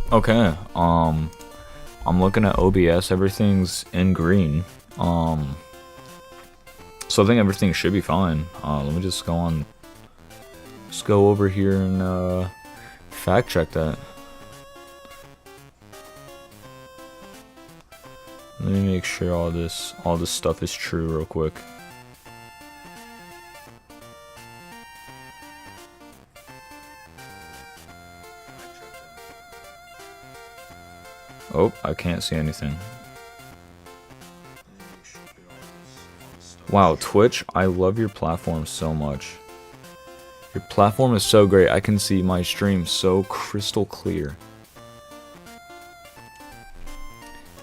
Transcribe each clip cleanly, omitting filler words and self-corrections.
Okay, I'm looking at OBS, everything's in green. So I think everything should be fine. Let me just go over here and, fact check that. Let me make sure all this stuff is true real quick. Oh, I can't see anything. Wow, Twitch, I love your platform so much. Your platform is so great. I can see my stream so crystal clear.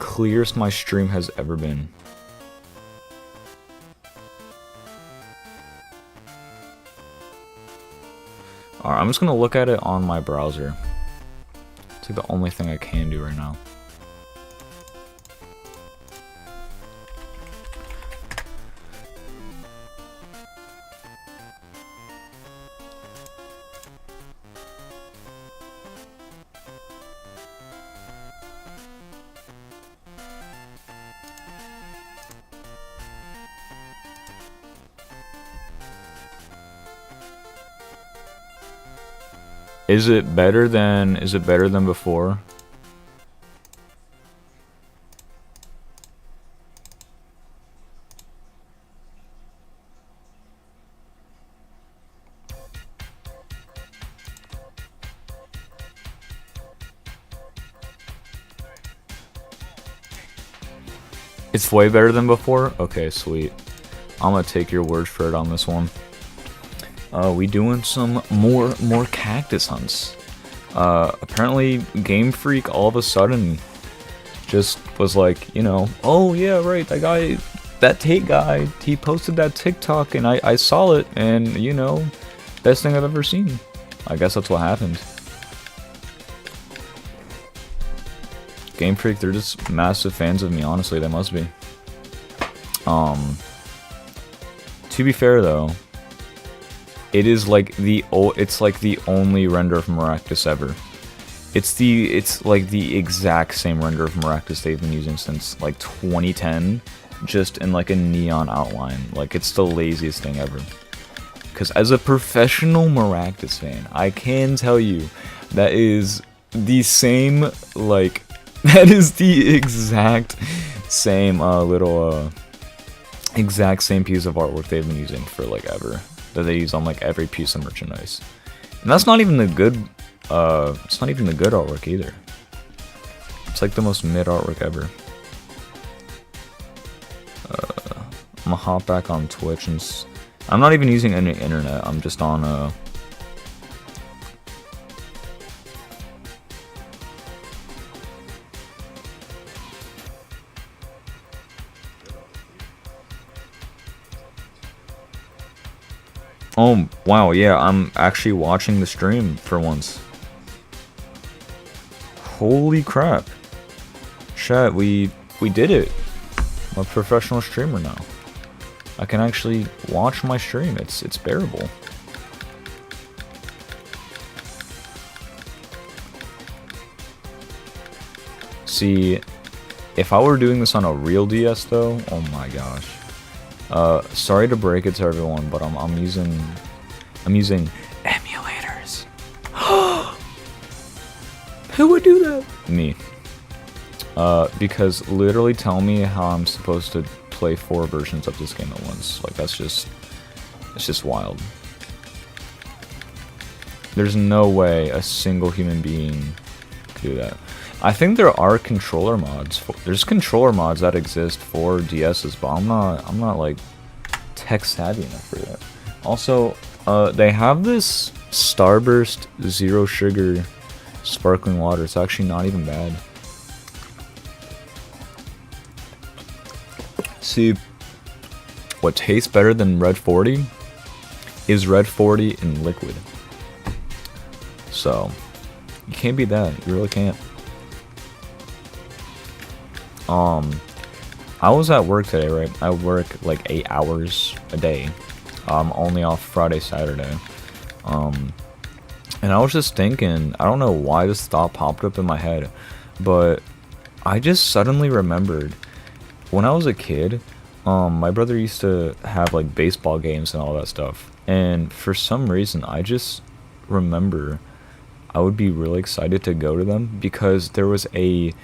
Clearest my stream has ever been. Alright, I'm just gonna look at it on my browser. It's like the only thing I can do right now. Is it better than before? It's way better than before? Okay, sweet. I'm gonna take your word for it on this one. We doing some more cactus hunts. Apparently Game Freak all of a sudden just was like, you know, oh yeah, right, that Tate guy, he posted that TikTok and I saw it and, you know, best thing I've ever seen. I guess that's what happened. Game Freak, they're just massive fans of me, honestly, they must be. To be fair though, it's like the only render of Maractus ever. It's like the exact same render of Maractus they've been using since like 2010, just in like a neon outline. Like it's the laziest thing ever. Because as a professional Maractus fan, I can tell you that is the same, like, that is the exact same exact same piece of artwork they've been using for like ever, that they use on like every piece of merchandise. And that's not even the good it's not even the good artwork either. It's like the most mid artwork ever. I'm gonna hop back on Twitch and I'm not even using any internet, I'm just on oh, wow, yeah, I'm actually watching the stream for once. Holy crap. Chat, we did it. I'm a professional streamer now. I can actually watch my stream. It's bearable. See, if I were doing this on a real DS though, oh my gosh. Sorry to break it to everyone, but I'm using emulators. Who would do that? Me. Because literally tell me how I'm supposed to play 4 versions of this game at once. Like it's just wild. There's no way a single human being could do that. I think there are controller mods. There's controller mods that exist for DSs, but I'm not like tech savvy enough for that. Also, they have this Starburst Zero Sugar sparkling water. It's actually not even bad. See, what tastes better than Red 40 is Red 40 in liquid. So, you can't beat that. You really can't. I was at work today, right? I work like 8 hours a day. I'm only off Friday, Saturday. And I was just thinking, I don't know why this thought popped up in my head, but I just suddenly remembered when I was a kid, my brother used to have like baseball games and all that stuff. And for some reason, I just remember I would be really excited to go to them because there was a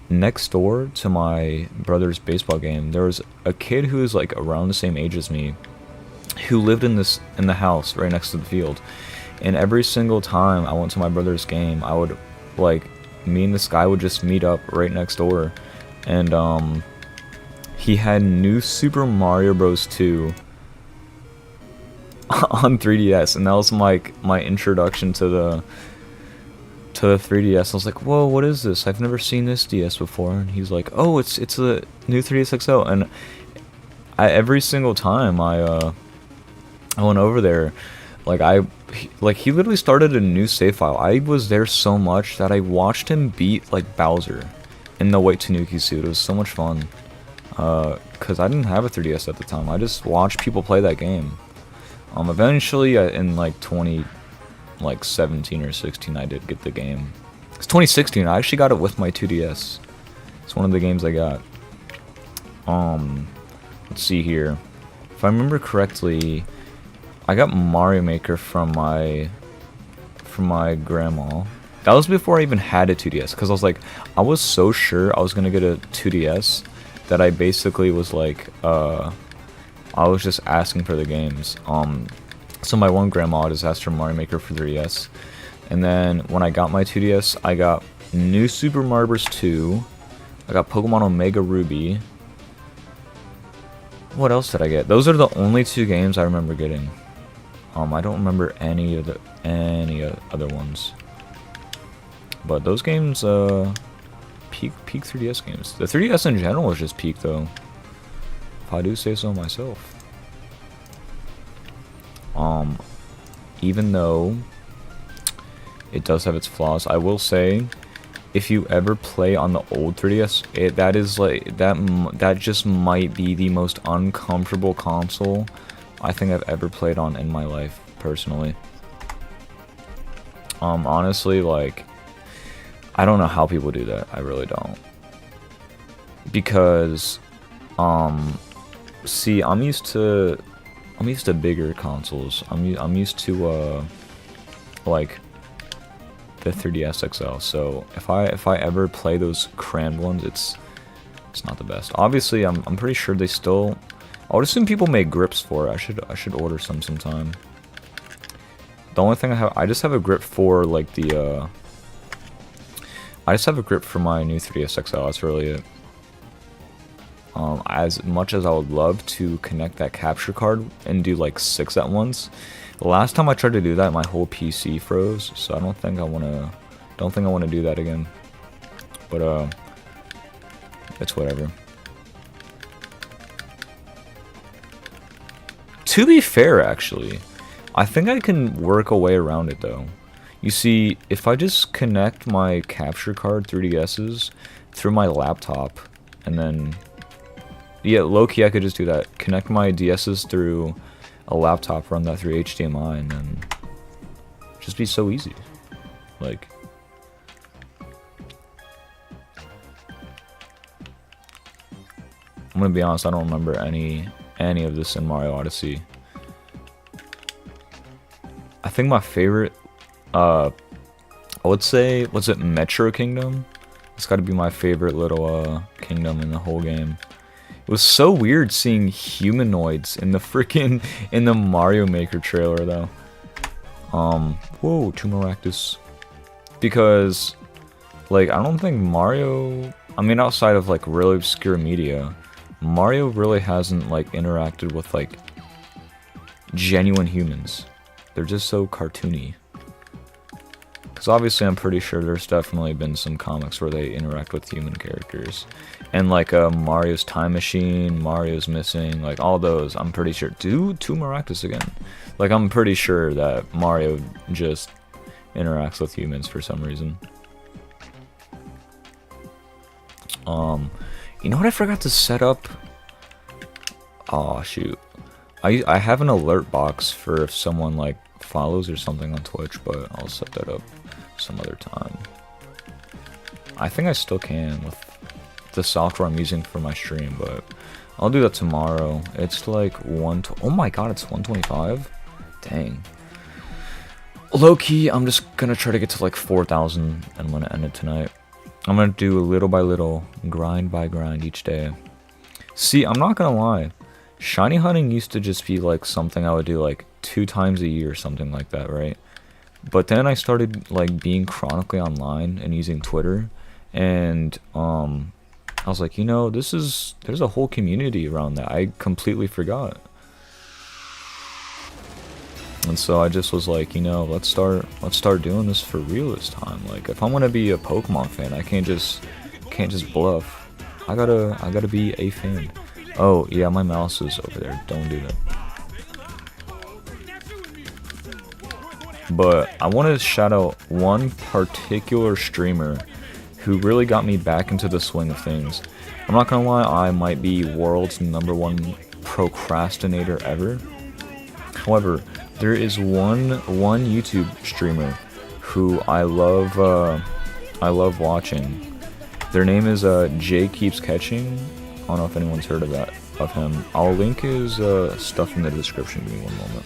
next door to my brother's baseball game. There was a kid who was like around the same age as me who lived in the house right next to the field. And every single time I went to my brother's game, I would like me and this guy would just meet up right next door. And he had New Super Mario Bros. 2 on 3DS, and that was my introduction to the 3DS. I was like, whoa, what is this? I've never seen this DS before. And he's like, oh, it's a new 3DS XL. And every single time I went over there, he literally started a new save file. I was there so much that I watched him beat like Bowser in the white Tanuki suit. It was so much fun. Cause I didn't have a 3DS at the time. I just watched people play that game. Eventually, in like 17 or 16, I did get the game. It's 2016. I actually got it with my 2DS. It's one of the games I got. Let's see here. If I remember correctly, I got Mario Maker from my grandma. That was before I even had a 2DS, because I was so sure I was gonna get a 2DS that I basically was like, I was just asking for the games. So my one grandma just asked for Mario Maker for 3DS, and then when I got my 2DS, I got New Super Mario Bros. 2. I got Pokemon Omega Ruby. What else did I get? Those are the only two games I remember getting. I don't remember any other ones. But those games, peak 3DS games. The 3DS in general was just peak though, if I do say so myself. Even though it does have its flaws, I will say, if you ever play on the old 3DS, that just might be the most uncomfortable console I think I've ever played on in my life, personally. Honestly, like, I don't know how people do that. I really don't. Because, see, I'm used to bigger consoles. I'm used to like the 3DS XL. So if I ever play those crammed ones, it's not the best. Obviously, I'm pretty sure they still. I would assume people make grips for it. I should order some sometime. The only thing I just have a grip for like the I just have a grip for my new 3DS XL. That's really it. As much as I would love to connect that capture card and do like 6 at once, the last time I tried to do that, my whole PC froze. So I don't think I wanna do that again. But it's whatever. To be fair, actually, I think I can work a way around it though. You see, if I just connect my capture card 3DS's through my laptop, and then, yeah, low-key I could just do that. Connect my DS's through a laptop, run that through HDMI, and then just be so easy. Like, I'm gonna be honest, I don't remember any of this in Mario Odyssey. I think my favorite, I would say, was it Metro Kingdom? It's gotta be my favorite little kingdom in the whole game. It was so weird seeing humanoids in the Mario Maker trailer though. Whoa, two Maractus. Because, like, I don't think Mario, I mean, outside of like really obscure media, Mario really hasn't like interacted with like genuine humans. They're just so cartoony. Because obviously I'm pretty sure there's definitely been some comics where they interact with human characters. And like Mario's Time Machine, Mario's Missing, like all those, I'm pretty sure. Two Maractus again. Like, I'm pretty sure that Mario just interacts with humans for some reason. You know what I forgot to set up? Oh shoot. I have an alert box for if someone like follows or something on Twitch, but I'll set that up some other time. I think I still can with the software I'm using for my stream, but I'll do that tomorrow. It's like oh my god, it's 125? Dang. Low key, I'm just gonna try to get to like 4,000 and I'm gonna end it tonight. I'm gonna do little by little, grind by grind each day. See, I'm not gonna lie. Shiny hunting used to just be like something I would do like 2 times a year or something like that, right? But then I started like being chronically online and using Twitter, and I was like, you know, there's a whole community around that. I completely forgot. And so I just was like, you know, let's start doing this for real this time. Like, if I'm gonna be a Pokemon fan, I can't just bluff. I gotta be a fan. Oh yeah, my mouse is over there. Don't do that. But I want to shout out one particular streamer who really got me back into the swing of things. I'm not gonna lie, I might be world's #1 procrastinator ever. However, there is one YouTube streamer who I love watching. Their name is Jay Keeps Catching. I don't know if anyone's heard of him. I'll link his stuff in the description. Give me one moment.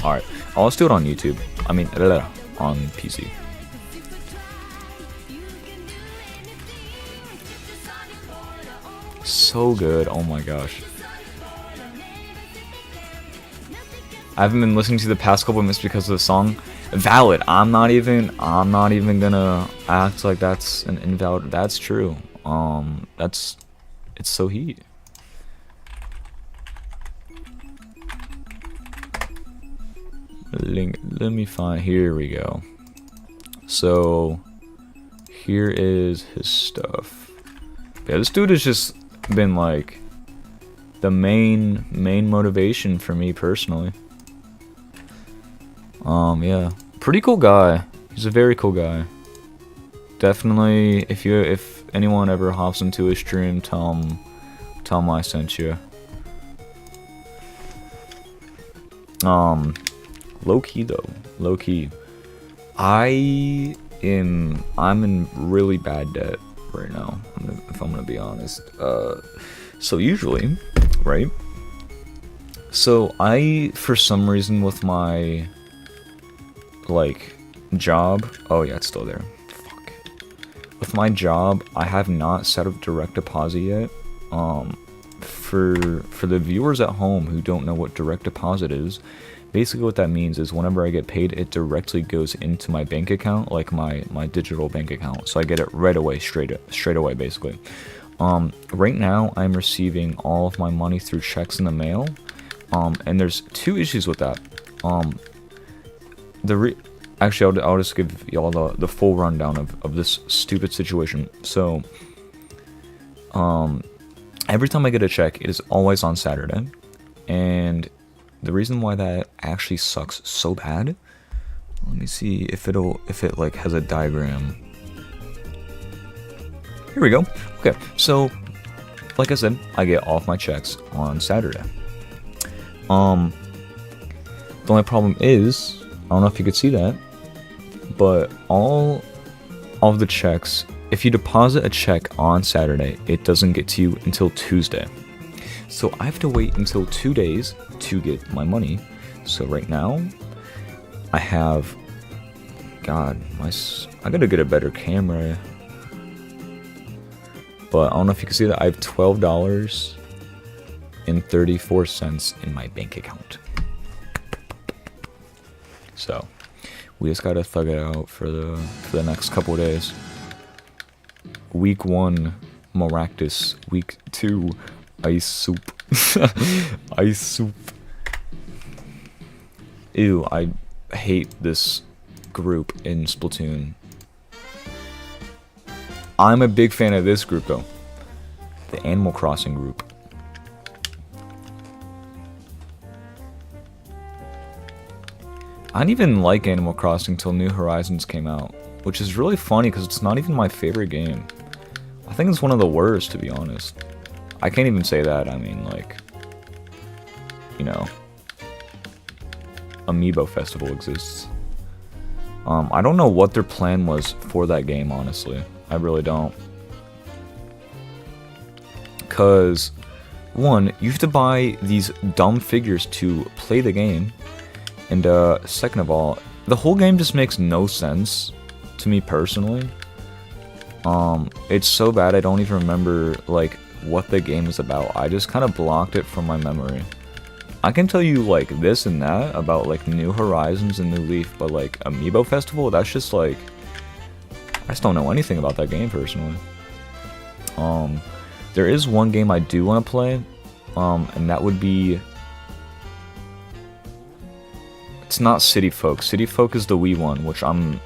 Alright, I'll just do it on YouTube. I mean, on PC. So good, oh my gosh. I haven't been listening to the past couple minutes because of the song. Valid. I'm not even gonna act like that's an invalid. That's true. It's so heat. Let me find. Here we go. So here is his stuff. Yeah, this dude has just been like the main motivation for me personally. Yeah, pretty cool guy. He's a very cool guy. Definitely, if anyone ever hops into his stream, tell him I sent you. Low key though, low key. I'm in really bad debt right now, if I'm gonna be honest. So usually, right? So for some reason with my like job, oh yeah, it's still there. Fuck. With my job, I have not set up direct deposit yet. For the viewers at home who don't know what direct deposit is, basically what that means is whenever I get paid, it directly goes into my bank account, like my digital bank account. So I get it right away, straight away, basically. Right now, I'm receiving all of my money through checks in the mail. And there's 2 issues with that. Actually, I'll just give y'all the full rundown of this stupid situation. So, every time I get a check, it is always on Saturday. And the reason why that actually sucks so bad, let me see if it like has a diagram. Here we go. Okay, so like I said, I get all of my checks on Saturday. The only problem is, I don't know if you could see that, but all of the checks, if you deposit a check on Saturday, it doesn't get to you until Tuesday. So I have to wait until 2 days to get my money. So right now, I have, God, I gotta get a better camera. But I don't know if you can see that I have $12.34 in my bank account. So we just gotta thug it out for the next couple of days. Week 1, Maractus. Week 2, Ice Soup. Ice Soup. Ew, I hate this group in Splatoon. I'm a big fan of this group though. The Animal Crossing group. I didn't even like Animal Crossing till New Horizons came out, which is really funny because it's not even my favorite game. I think it's one of the worst, to be honest. I can't even say that. I mean, like, you know, Amiibo Festival exists. I don't know what their plan was for that game, honestly. I really don't. Because, one, you have to buy these dumb figures to play the game. And, second of all, the whole game just makes no sense to me personally. It's so bad I don't even remember, like, what the game is about. I just kind of blocked it from my memory. I can tell you, like, this and that about, like, New Horizons and New Leaf, but, like, Amiibo Festival, that's just, like, I just don't know anything about that game, personally. There is one game I do want to play, and that would be... It's not City Folk. City Folk is the Wii one, which I'm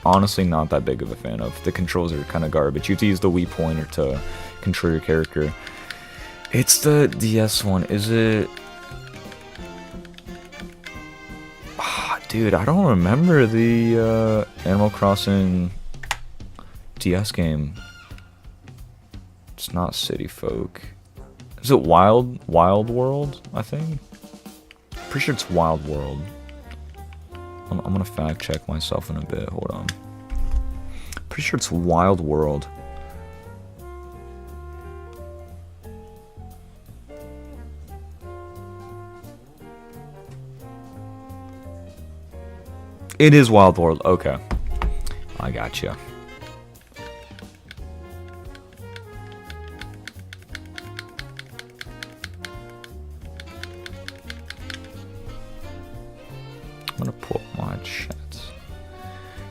honestly not that big of a fan of. The controls are kind of garbage. You have to use the Wii pointer to control your character. It's the DS one. Is it... Dude, I don't remember the Animal Crossing DS game. It's not City Folk. Is it Wild World, I think? Pretty sure it's Wild World. I'm gonna fact check myself in a bit, hold on. Pretty sure it's Wild World. It is Wild World, okay. I gotcha. I'm gonna pull up my chat.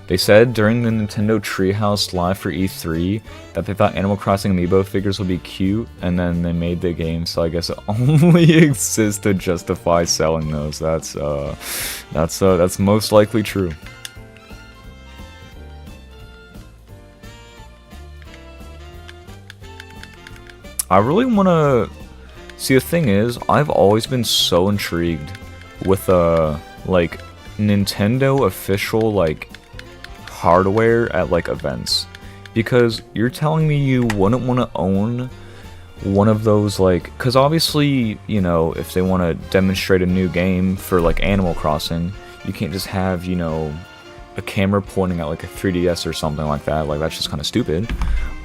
They said during the Nintendo Treehouse Live for E3 that they thought Animal Crossing Amiibo figures would be cute, and then they made the game, so I guess it only exists to justify selling those. That's most likely true. I really want to... See, the thing is, I've always been so intrigued with, like, Nintendo official, like, hardware at, like, events. Because you're telling me you wouldn't want to own one of those, like... Because obviously, you know, if they want to demonstrate a new game for, like, Animal Crossing, you can't just have, you know, a camera pointing at, like, a 3DS or something like that. Like, that's just kind of stupid.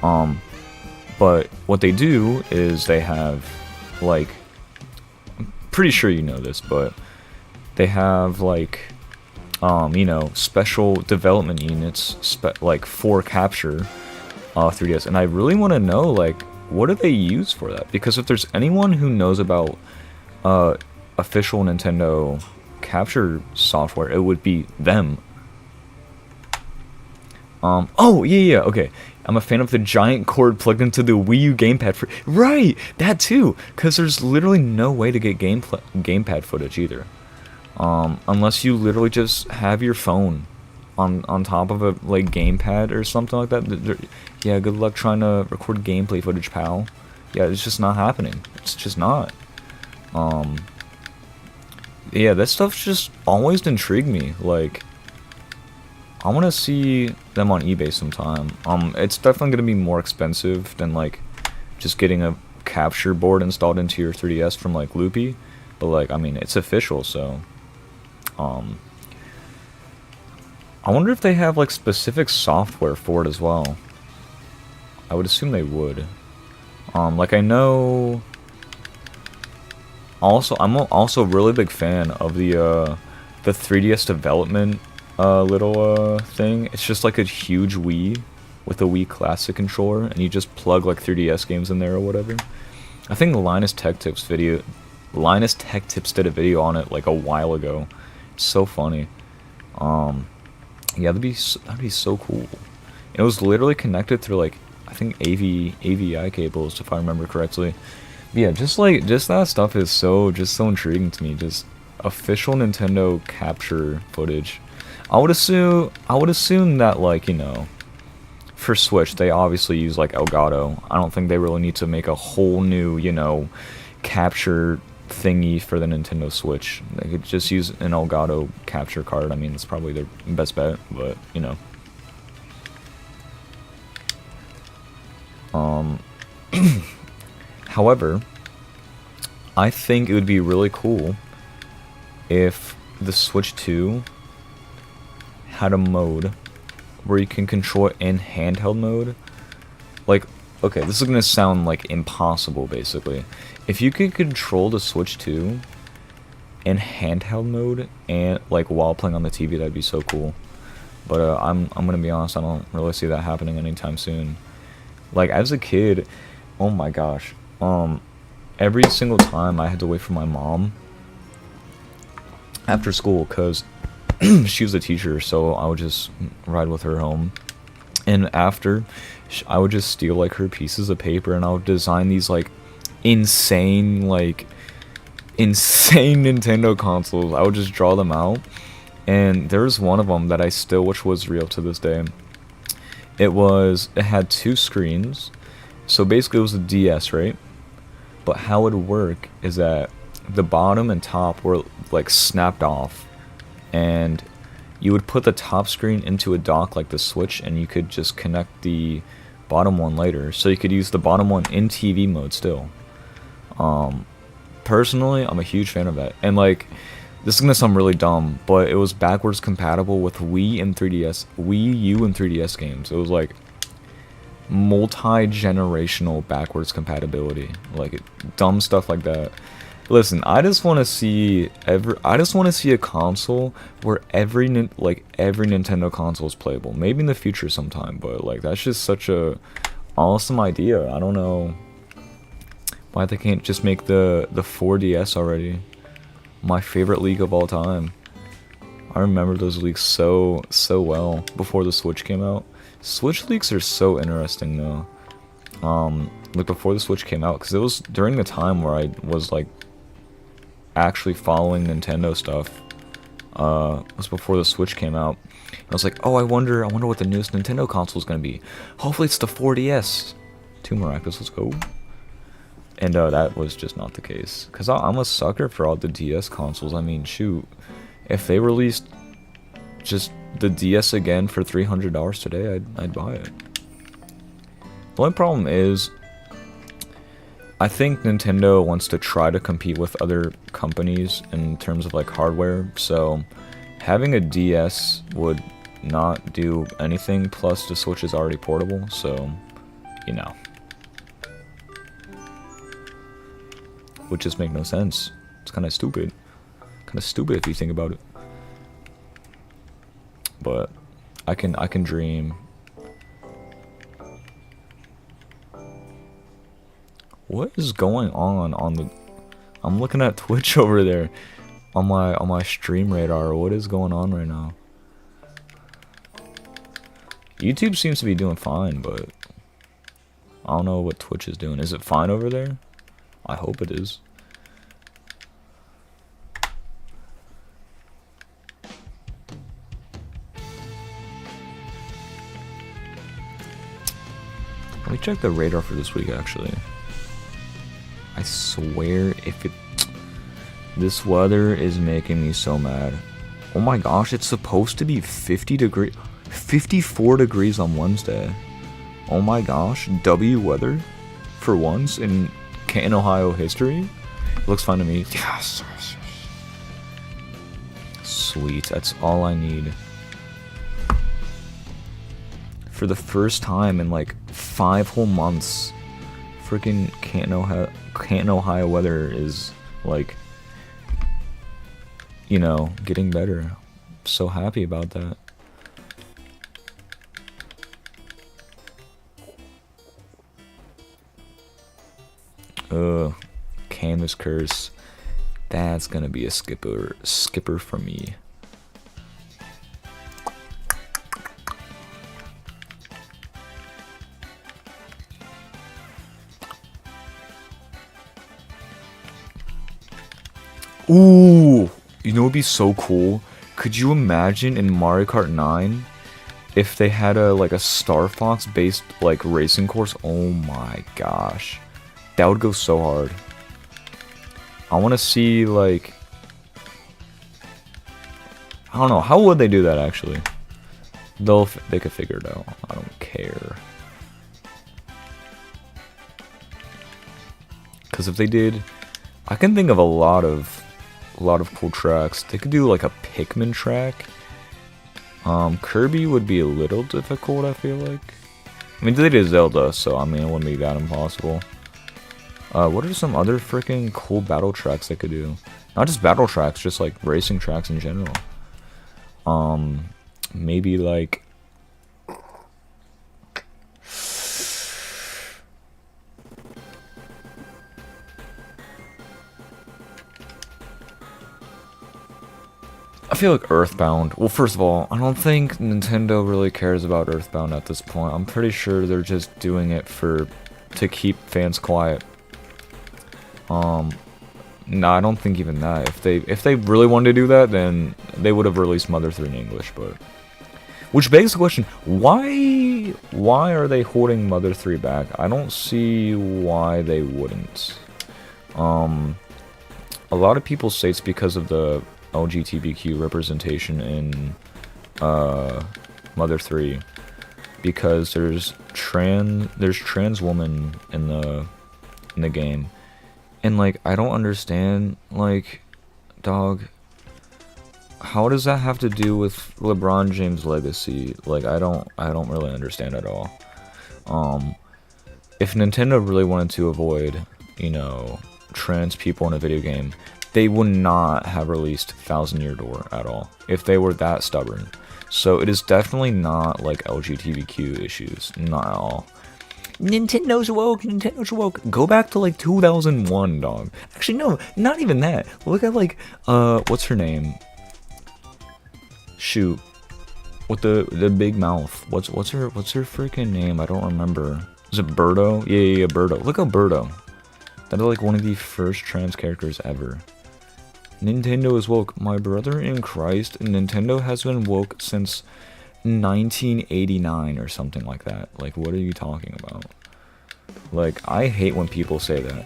But what they do is they have, like... I'm pretty sure you know this, but... They have, like... you know, special development units, like, for capture 3DS. And I really want to know, like, what do they use for that? Because if there's anyone who knows about official Nintendo capture software, it would be them. Oh, yeah, okay. I'm a fan of the giant cord plugged into the Wii U gamepad for... Right! That too! Because there's literally no way to get gamepad footage either. Unless you literally just have your phone on top of a, like, gamepad or something like that. Yeah, good luck trying to record gameplay footage, pal. Yeah, it's just not happening. It's just not. Yeah, that stuff's just always intrigued me. Like, I want to see them on eBay sometime. It's definitely going to be more expensive than, like, just getting a capture board installed into your 3DS from, like, Loopy. But, like, I mean, it's official, so... I wonder if they have, like, specific software for it as well. I would assume they would. Like, I know... Also, I'm also a really big fan of the 3DS development little thing. It's just like a huge Wii with a Wii Classic controller, and you just plug, like, 3DS games in there or whatever. I think Linus Tech Tips did a video on it, like, a while ago. It's so funny. Yeah, that'd be so cool. It was literally connected through, like, I think AVI cables, if I remember correctly. But yeah, just that stuff is so intriguing to me. Just official Nintendo capture footage. I would assume that, like, you know, for Switch they obviously use, like, Elgato. I don't think they really need to make a whole new, you know, capture thingy for the Nintendo Switch. They could just use an Elgato capture card. I mean, it's probably their best bet, but you know. However, I think it would be really cool if the Switch 2 had a mode where you can control it in handheld mode. Like, okay, this is gonna sound like impossible, basically. If you could control the Switch 2 in handheld mode and like while playing on the TV, that'd be so cool. But I'm gonna be honest, I don't really see that happening anytime soon. Like as a kid, oh my gosh, every single time I had to wait for my mom after school, cause she was a teacher, so I would just ride with her home. And after, I would just steal like her pieces of paper, and I would design these like insane Nintendo consoles. I would just draw them out, and there's one of them that I still wish was real to this day. It had 2 screens, so basically it was a DS, right? But how it would work is that the bottom and top were like snapped off, and you would put the top screen into a dock like the Switch, and you could just connect the bottom one later, so you could use the bottom one in TV mode still. Personally, I'm a huge fan of that, and like, this is gonna sound really dumb, but it was backwards compatible with Wii and 3DS, Wii U and 3DS games. It was like multi-generational backwards compatibility, like dumb stuff like that. Listen, I just want to see a console where every Nintendo console is playable. Maybe in the future sometime, but like that's just such a awesome idea. I don't know why they can't just make the 4DS already. My favorite leak of all time. I remember those leaks so well before the Switch came out. Switch leaks are so interesting though. Like before the Switch came out, because it was during the time where I was like actually following Nintendo stuff. It was before the Switch came out. I was like, oh, I wonder what the newest Nintendo console is gonna be. Hopefully it's the 4DS. Too miraculous, let's go. And that was just not the case, because I'm a sucker for all the DS consoles. I mean, shoot, if they released just the DS again for $300 today, I'd buy it. The only problem is, I think Nintendo wants to try to compete with other companies in terms of like hardware, so having a DS would not do anything, plus the Switch is already portable, so, you know. Would just make no sense. It's kind of stupid. Kind of stupid if you think about it. But I can dream. What is going on the? I'm looking at Twitch over there, on my stream radar. What is going on right now? YouTube seems to be doing fine, but I don't know what Twitch is doing. Is it fine over there? I hope it is. Let me check the radar for this week, actually. I swear, this weather is making me so mad. Oh my gosh, it's supposed to be 54 degrees on Wednesday. Oh my gosh, W weather for once in Canton, Ohio history. Looks fine to me. Yes. Sweet, that's all I need. For the first time in like 5 whole months, freaking Canton, Ohio weather is like, you know, getting better. I'm so happy about that. Canvas curse. That's gonna be a skipper for me. Ooh, you know, it'd be so cool. Could you imagine in Mario Kart 9 if they had a Star Fox based like racing course? Oh my gosh, that would go so hard. I want to see, like, I don't know, how would they do that, actually? They could figure it out. I don't care. Because if they did, I can think of a lot of cool tracks. They could do like a Pikmin track. Kirby would be a little difficult, I feel like. I mean, they did Zelda, so I mean, it wouldn't be that impossible. What are some other freaking cool battle tracks they could do? Not just battle tracks, just like racing tracks in general. Maybe like... I feel like Earthbound. Well, first of all, I don't think Nintendo really cares about Earthbound at this point. I'm pretty sure they're just doing it to keep fans quiet. No, I don't think even that. If they really wanted to do that, then they would have released Mother 3 in English, but... Which begs the question, why are they holding Mother 3 back? I don't see why they wouldn't. A lot of people say it's because of the LGBTQ representation in Mother 3, because there's trans woman in the game, and like I don't understand, like, dog, how does that have to do with LeBron James' legacy? Like I don't really understand at all. If Nintendo really wanted to avoid, you know, trans people in a video game, they would not have released Thousand Year Door at all, if they were that stubborn. So it is definitely not like LGBTQ issues, not at all. Nintendo's woke, Nintendo's woke. Go back to like 2001, dog. Actually, no, not even that. Look at like, what's her name? Shoot, with the big mouth. What's her freaking name? I don't remember. Is it Birdo? Yeah, Birdo. Look at Birdo. That is like one of the first trans characters ever. Nintendo is woke. My brother in Christ, Nintendo has been woke since 1989 or something like that. Like, what are you talking about? Like, I hate when people say that.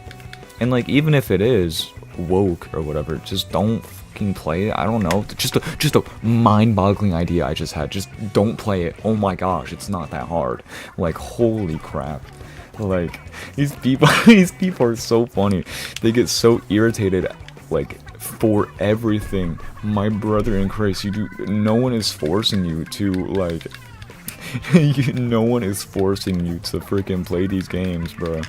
And like, even if it is woke or whatever, just don't fucking play it. I don't know. Just a mind-boggling idea I just had. Just don't play it. Oh my gosh, it's not that hard. Like, holy crap. Like, these people are so funny. They get so irritated, like, for everything. My brother in Christ, no one is forcing you to, like, no one is forcing you to freaking play these games, bro.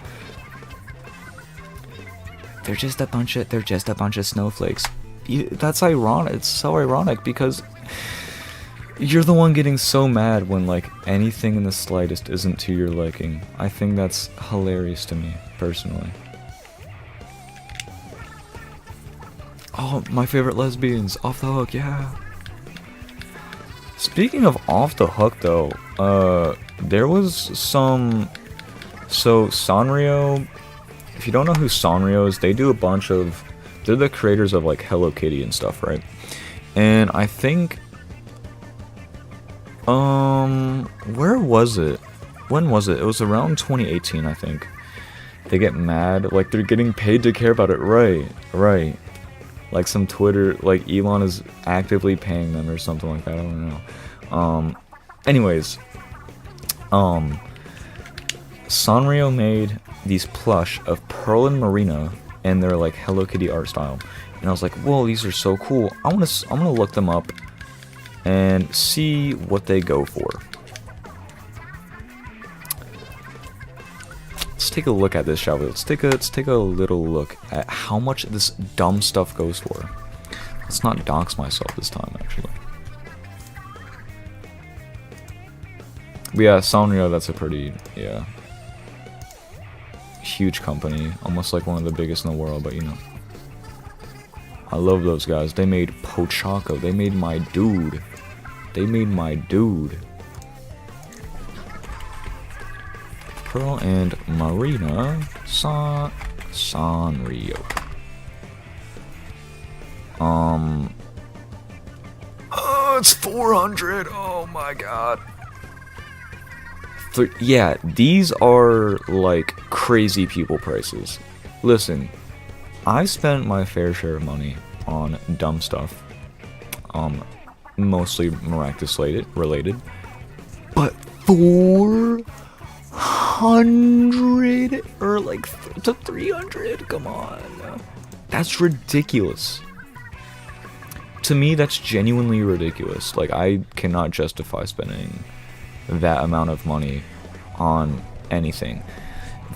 They're just a bunch of snowflakes. That's ironic. It's so ironic because you're the one getting so mad when, like, anything in the slightest isn't to your liking. I think that's hilarious to me, personally. Oh, my favorite lesbians. Off the Hook, yeah. Speaking of Off the Hook, though, there was some... So, Sanrio... If you don't know who Sanrio is, they do a bunch of... They're the creators of, like, Hello Kitty and stuff, right? And I think... Where was it? When was it? It was around 2018, I think. They get mad, like, they're getting paid to care about it. Right. Like, some Twitter, like, Elon is actively paying them or something like that, I don't know. Anyways, Sanrio made these plush of Pearl and Marina and their, like, Hello Kitty art style. And I was like, whoa, these are so cool. I'm gonna look them up and see what they go for. Let's take a look at this, shall we? Let's take a little look at how much this dumb stuff goes for. Let's not dox myself this time, actually. But yeah, Sanrio, that's a pretty, yeah, huge company, almost like one of the biggest in the world, but you know. I love those guys. They made Pochako. They made my dude. Pearl and Marina Sanrio. Oh, it's 400. Oh my god. Yeah, these are like crazy people prices. Listen, I've spent my fair share of money on dumb stuff. Mostly Maractus related. But 400 or like to 300? Come on. That's ridiculous. To me, that's genuinely ridiculous. Like, I cannot justify spending that amount of money on anything.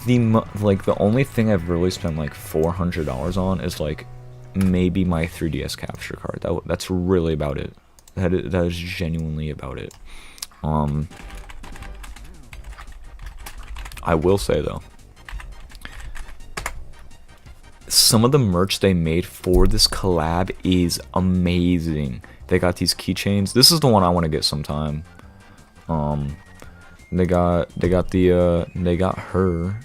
The only thing I've really spent like $400 on is like maybe my 3DS capture card. That's really about it. That is genuinely about it. I will say though, some of the merch they made for this collab is amazing. They got these keychains. This is the one I want to get sometime. They got her.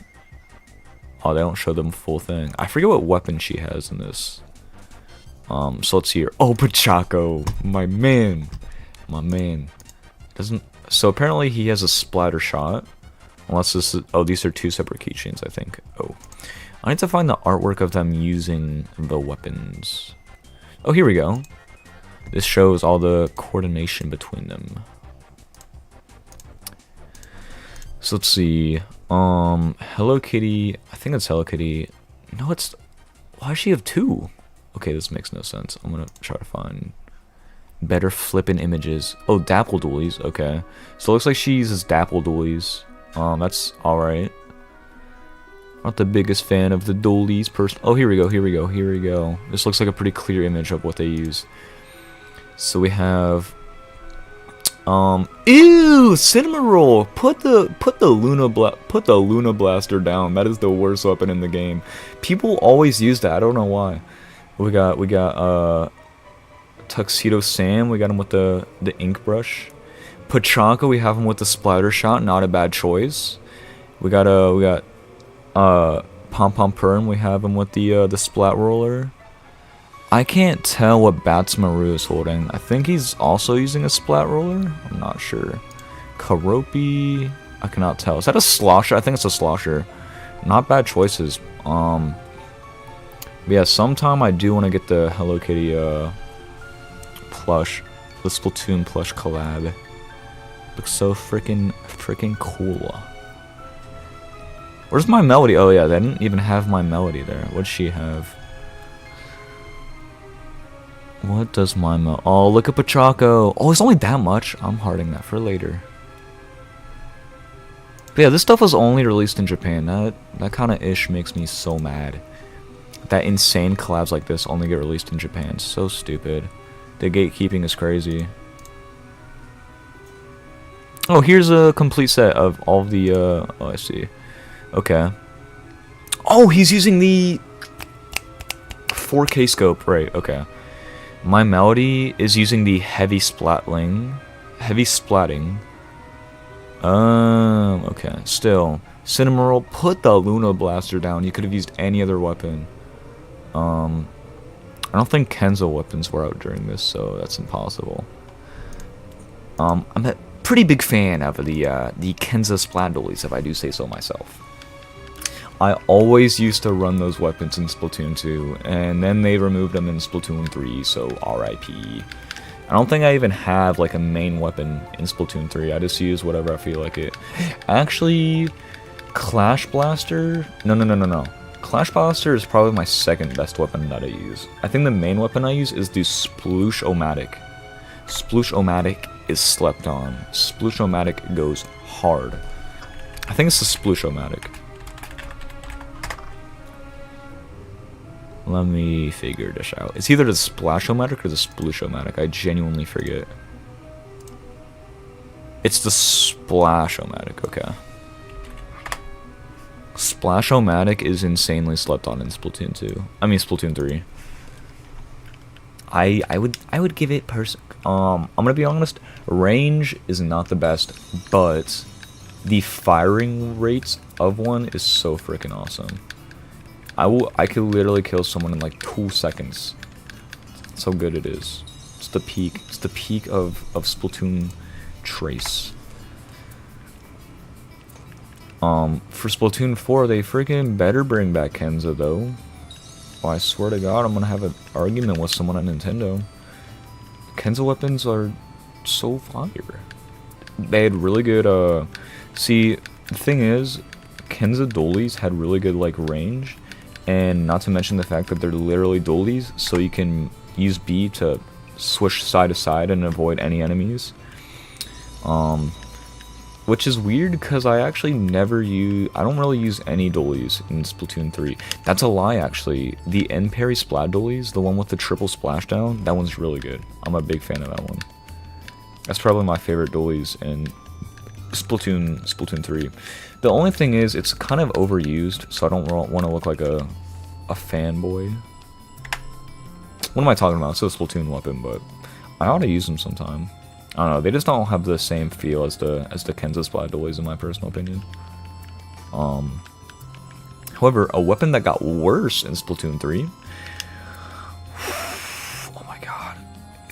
Oh, they don't show them full thing. I forget what weapon she has in this. So let's see here. Oh, Pachaco, my man. So apparently he has a splatter shot. Unless this is, oh, these are two separate keychains, I think. Oh, I need to find the artwork of them using the weapons. Oh, here we go. This shows all the coordination between them. So let's see. Hello Kitty. I think it's Hello Kitty. No, it's. Why does she have two? Okay, this makes no sense. I'm gonna try to find better flippin' images. Oh, Dapple Doolies. Okay, so it looks like she uses Dapple Doolies. That's all right. Not the biggest fan of the Doolies person. Oh, here we go. This looks like a pretty clear image of what they use. So we have. Ew, Cinnamon Roll. Put the Luna Blaster down. That is the worst weapon in the game. People always use that. I don't know why. We got Tuxedo Sam. We got him with the ink brush. Pachanka. We have him with the splatter shot. Not a bad choice. We got Pom Pom Perm. We have him with the splat roller. I can't tell what Batsmaru is holding. I think he's also using a splat roller. I'm not sure. Karopi. I cannot tell. Is that a slosher? I think it's a slosher. Not bad choices. But yeah, sometime I do want to get the Hello Kitty plush, the Splatoon plush collab. Looks so freaking cool. Where's my melody? Oh yeah, they didn't even have my melody there. What'd she have? What does my oh, look at Pachaco. Oh, it's only that much. I'm harding that for later. But yeah, this stuff was only released in Japan. That kind of ish makes me so mad. That insane collabs like this only get released in Japan. So stupid. The gatekeeping is crazy. Oh, here's a complete set of all of the, oh, I see. Okay. Oh, he's using the 4K scope. Right, okay. My Melody is using the heavy splatting. Okay. Still, Cinnamon Roll, put the Luna Blaster down. You could have used any other weapon. I don't think Kenzo weapons were out during this, so that's impossible. I'm a pretty big fan of the Kenzo Splat Dollies, if I do say so myself. I always used to run those weapons in Splatoon 2, and then they removed them in Splatoon 3, so RIP. I don't think I even have like a main weapon in Splatoon 3, I just use whatever I feel like it. Actually, Clash Blaster? No. Clash Blaster is probably my second best weapon that I use. I think the main weapon I use is the Sploosh-O-Matic. Sploosh-O-Matic is slept on. Sploosh-O-Matic goes hard. I think it's the Sploosh-O-Matic. Let me figure this out. It's either the Splash-O-Matic or the Sploosh-O-Matic. I genuinely forget. It's the Splash-O-Matic, okay. Splash-O-Matic is insanely slept on in Splatoon 2. I mean Splatoon 3. I would give it I'm gonna be honest, range is not the best, but the firing rates of one is so freaking awesome. I could literally kill someone in like 2 seconds. That's how good it is. It's the peak. It's the peak of Splatoon Trace. For Splatoon 4, they freaking better bring back Kenzo though. why I swear to God I'm gonna have an argument with someone at Nintendo. Kenza weapons are so fire. They had really good, see, the thing is, Kenza dualies had really good, like, range, and not to mention the fact that they're literally dualies, so you can use B to switch side to side and avoid any enemies. Which is weird because I actually I don't really use any dualies in Splatoon 3. That's a lie, actually. The end parry splat dualies, the one with the triple splashdown, that one's really good. I'm a big fan of that one. That's probably my favorite dualies in Splatoon 3. The only thing is, it's kind of overused, so I don't want to look like a fanboy. What am I talking about? It's a Splatoon weapon, but I ought to use them sometime. I don't know, they just don't have the same feel as the Kenza Splat dualies in my personal opinion. However, a weapon that got worse in Splatoon 3. Oh my god.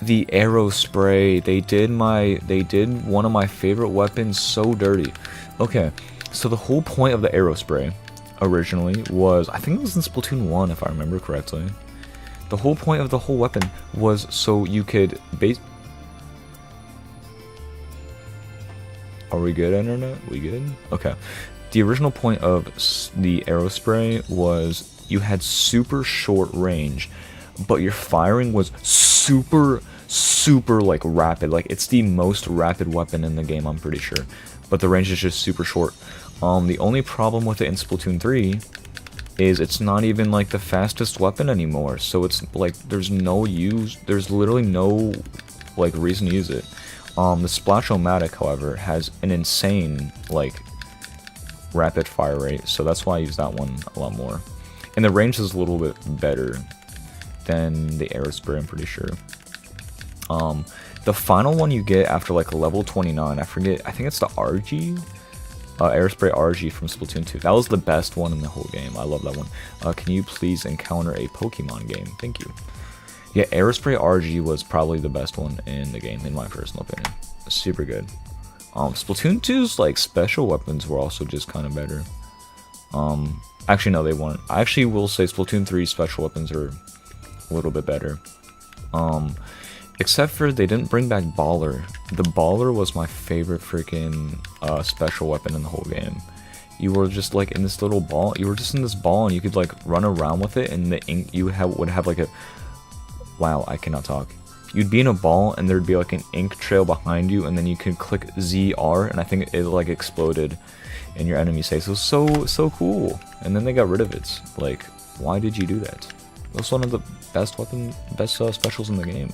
The arrow spray. They did one of my favorite weapons so dirty. Okay, so the whole point of the arrow spray originally was, I think it was in Splatoon 1 if I remember correctly. The whole point of the whole weapon was so you could Are we good, internet? We good? Okay. The original point of the arrow spray was you had super short range, but your firing was super like rapid. Like, it's the most rapid weapon in the game, I'm pretty sure. But the range is just super short. The only problem with it in Splatoon 3 is it's not even like the fastest weapon anymore. So it's like there's literally no like reason to use it. The Splash-O-Matic, however, has an insane, like, rapid fire rate, so that's why I use that one a lot more. And the range is a little bit better than the arrow spray, I'm pretty sure. The final one you get after, like, level 29, I think it's the RG? Aerospray RG from Splatoon 2. That was the best one in the whole game. I love that one. Can you please encounter a Pokemon game? Thank you. Yeah, Aerospray RG was probably the best one in the game, in my personal opinion. Super good. Splatoon 2's, like, special weapons were also just kind of better. Actually, no, they weren't. I actually will say Splatoon 3's special weapons are a little bit better. Except for they didn't bring back Baller. The Baller was my favorite freaking special weapon in the whole game. You were just, like, in this little ball. You were just in this ball, and you could, like, run around with it, and the ink would have, like, a... Wow, I cannot talk. You'd be in a ball, and there'd be like an ink trail behind you, and then you could click ZR, and I think it like exploded in your enemy safe. So cool. And then they got rid of it. Like, why did you do that? That was one of the best specials in the game.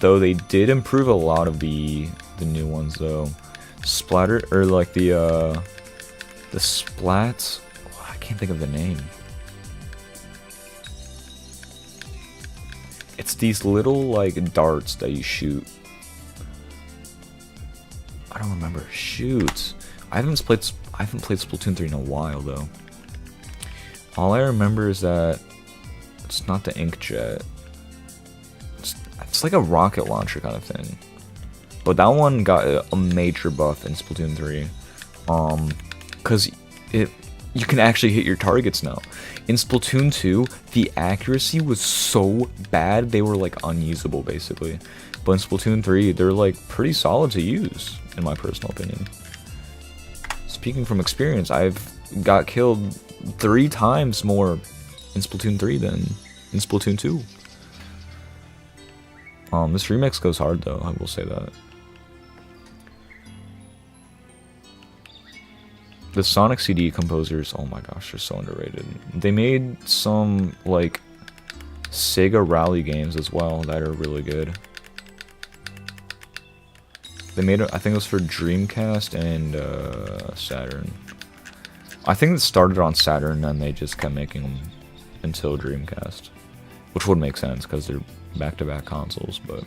Though they did improve a lot of the new ones though. Splatter, or like the splats. I can't think of the name. It's these little, like, darts that you shoot. I don't remember. Shoot. I haven't played Splatoon 3 in a while, though. All I remember is that it's not the inkjet. It's like a rocket launcher kind of thing. But that one got a major buff in Splatoon 3. Because you can actually hit your targets now. In Splatoon 2, the accuracy was so bad, they were, like, unusable, basically. But in Splatoon 3, they're, like, pretty solid to use, in my personal opinion. Speaking from experience, I've got killed 3 times more in Splatoon 3 than in Splatoon 2. This remix goes hard, though, I will say that. The Sonic CD composers, oh my gosh, they're so underrated. They made some, like, Sega Rally games as well that are really good. They made it, I think it was for Dreamcast and Saturn. I think it started on Saturn and they just kept making them until Dreamcast. Which would make sense because they're back-to-back consoles, but...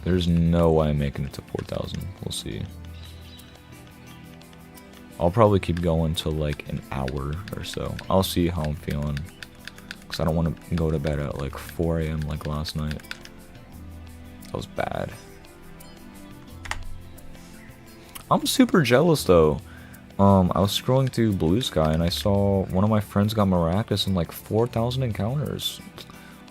There's no way I'm making it to 4,000. We'll see. I'll probably keep going till like an hour or so. I'll see how I'm feeling. Because I don't want to go to bed at like 4 AM like last night. That was bad. I'm super jealous though. I was scrolling through Blue Sky and I saw one of my friends got Maractus and like 4,000 encounters.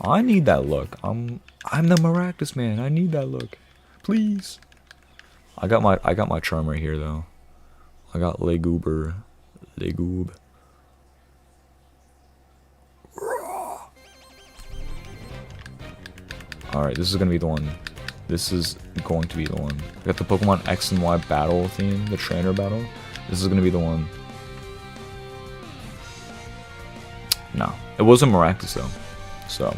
I need that look. I'm the Maractus man. I need that look. Please. I got my charm right here though. I got Legoober. Legoob. Alright, this is gonna be the one. This is going to be the one. I got the Pokemon X and Y battle theme, the trainer battle. This is gonna be the one. No, it wasn't Maractus though. So